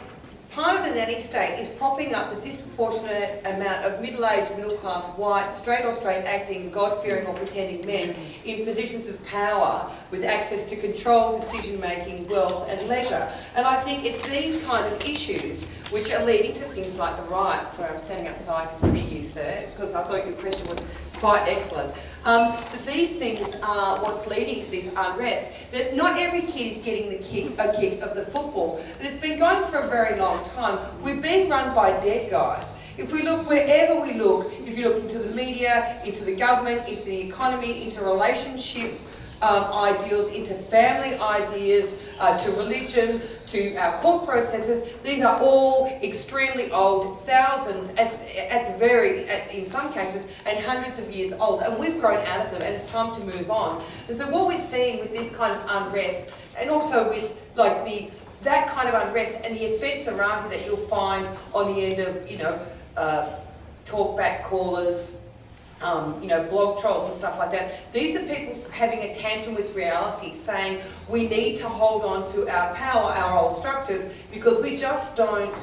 part of the nanny state is propping up the disproportionate amount of middle-aged, middle-class, white, straight or straight-acting, God-fearing or pretending men in positions of power with access to control, decision-making, wealth and leisure. And I think it's these kind of issues which are leading to things like the riots. Sorry, I'm standing up so I can see you, sir, because I thought your question was quite excellent. That these things are what's leading to this unrest. That not every kid is getting a kick of the football. And it's been going for a very long time. We're being run by dead guys. If we look wherever we look, if you look into the media, into the government, into the economy, into relationship ideals, into family ideas, to religion, to our court processes, these are all extremely old, thousands, in some cases, and hundreds of years old, and we've grown out of them, and it's time to move on. And so what we're seeing with this kind of unrest, and also with that kind of unrest and the effects around it that you'll find on the end of, talkback callers, blog trolls and stuff like that. These are people having a tantrum with reality, saying we need to hold on to our power, our old structures, because we just don't,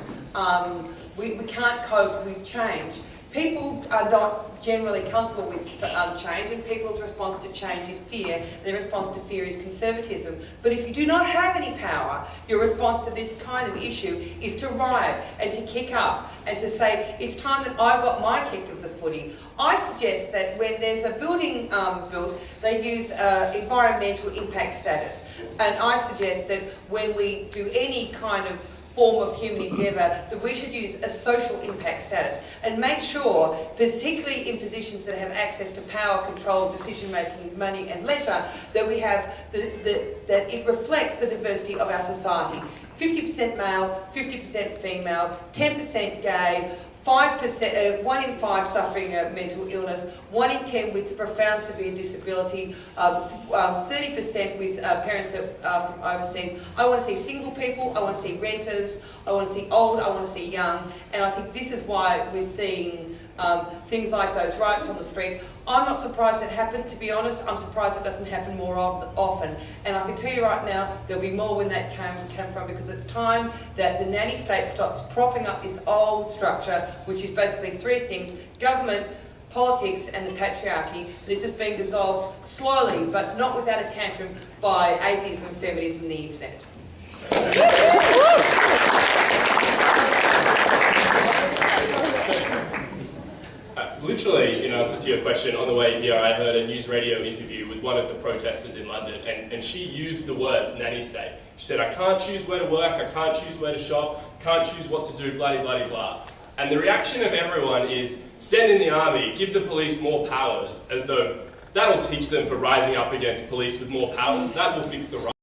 we can't cope with change. People are not generally comfortable with change, and people's response to change is fear. Their response to fear is conservatism. But if you do not have any power, your response to this kind of issue is to riot and to kick up and to say, it's time that I got my kick of the footy. I suggest that when there's a building built, they use environmental impact status. And I suggest that when we do any kind of form of human endeavour, that we should use a social impact status and make sure, particularly in positions that have access to power, control, decision making, money and leisure, that we have that it reflects the diversity of our society. 50% male, 50% female, 10% gay, 5%, 1 in 5 suffering a mental illness, 1 in 10 with profound severe disability, 30% with parents from overseas. I want to see single people, I want to see renters, I want to see old, I want to see young, and I think this is why we're seeing things like those riots on the streets. I'm not surprised it happened, to be honest. I'm surprised it doesn't happen more often. And I can tell you right now, there'll be more when that came from, because it's time that the nanny state stops propping up this old structure, which is basically 3 things: government, politics and the patriarchy. This is being dissolved slowly, but not without a tantrum, by atheism, feminism and the internet. Literally, in answer to your question, on the way here I heard a news radio interview with one of the protesters in London, and she used the words nanny state. She said, I can't choose where to work, I can't choose where to shop, can't choose what to do, blah, blah, blah. And the reaction of everyone is, send in the army, give the police more powers, as though that'll teach them for rising up against police with more powers, that will fix the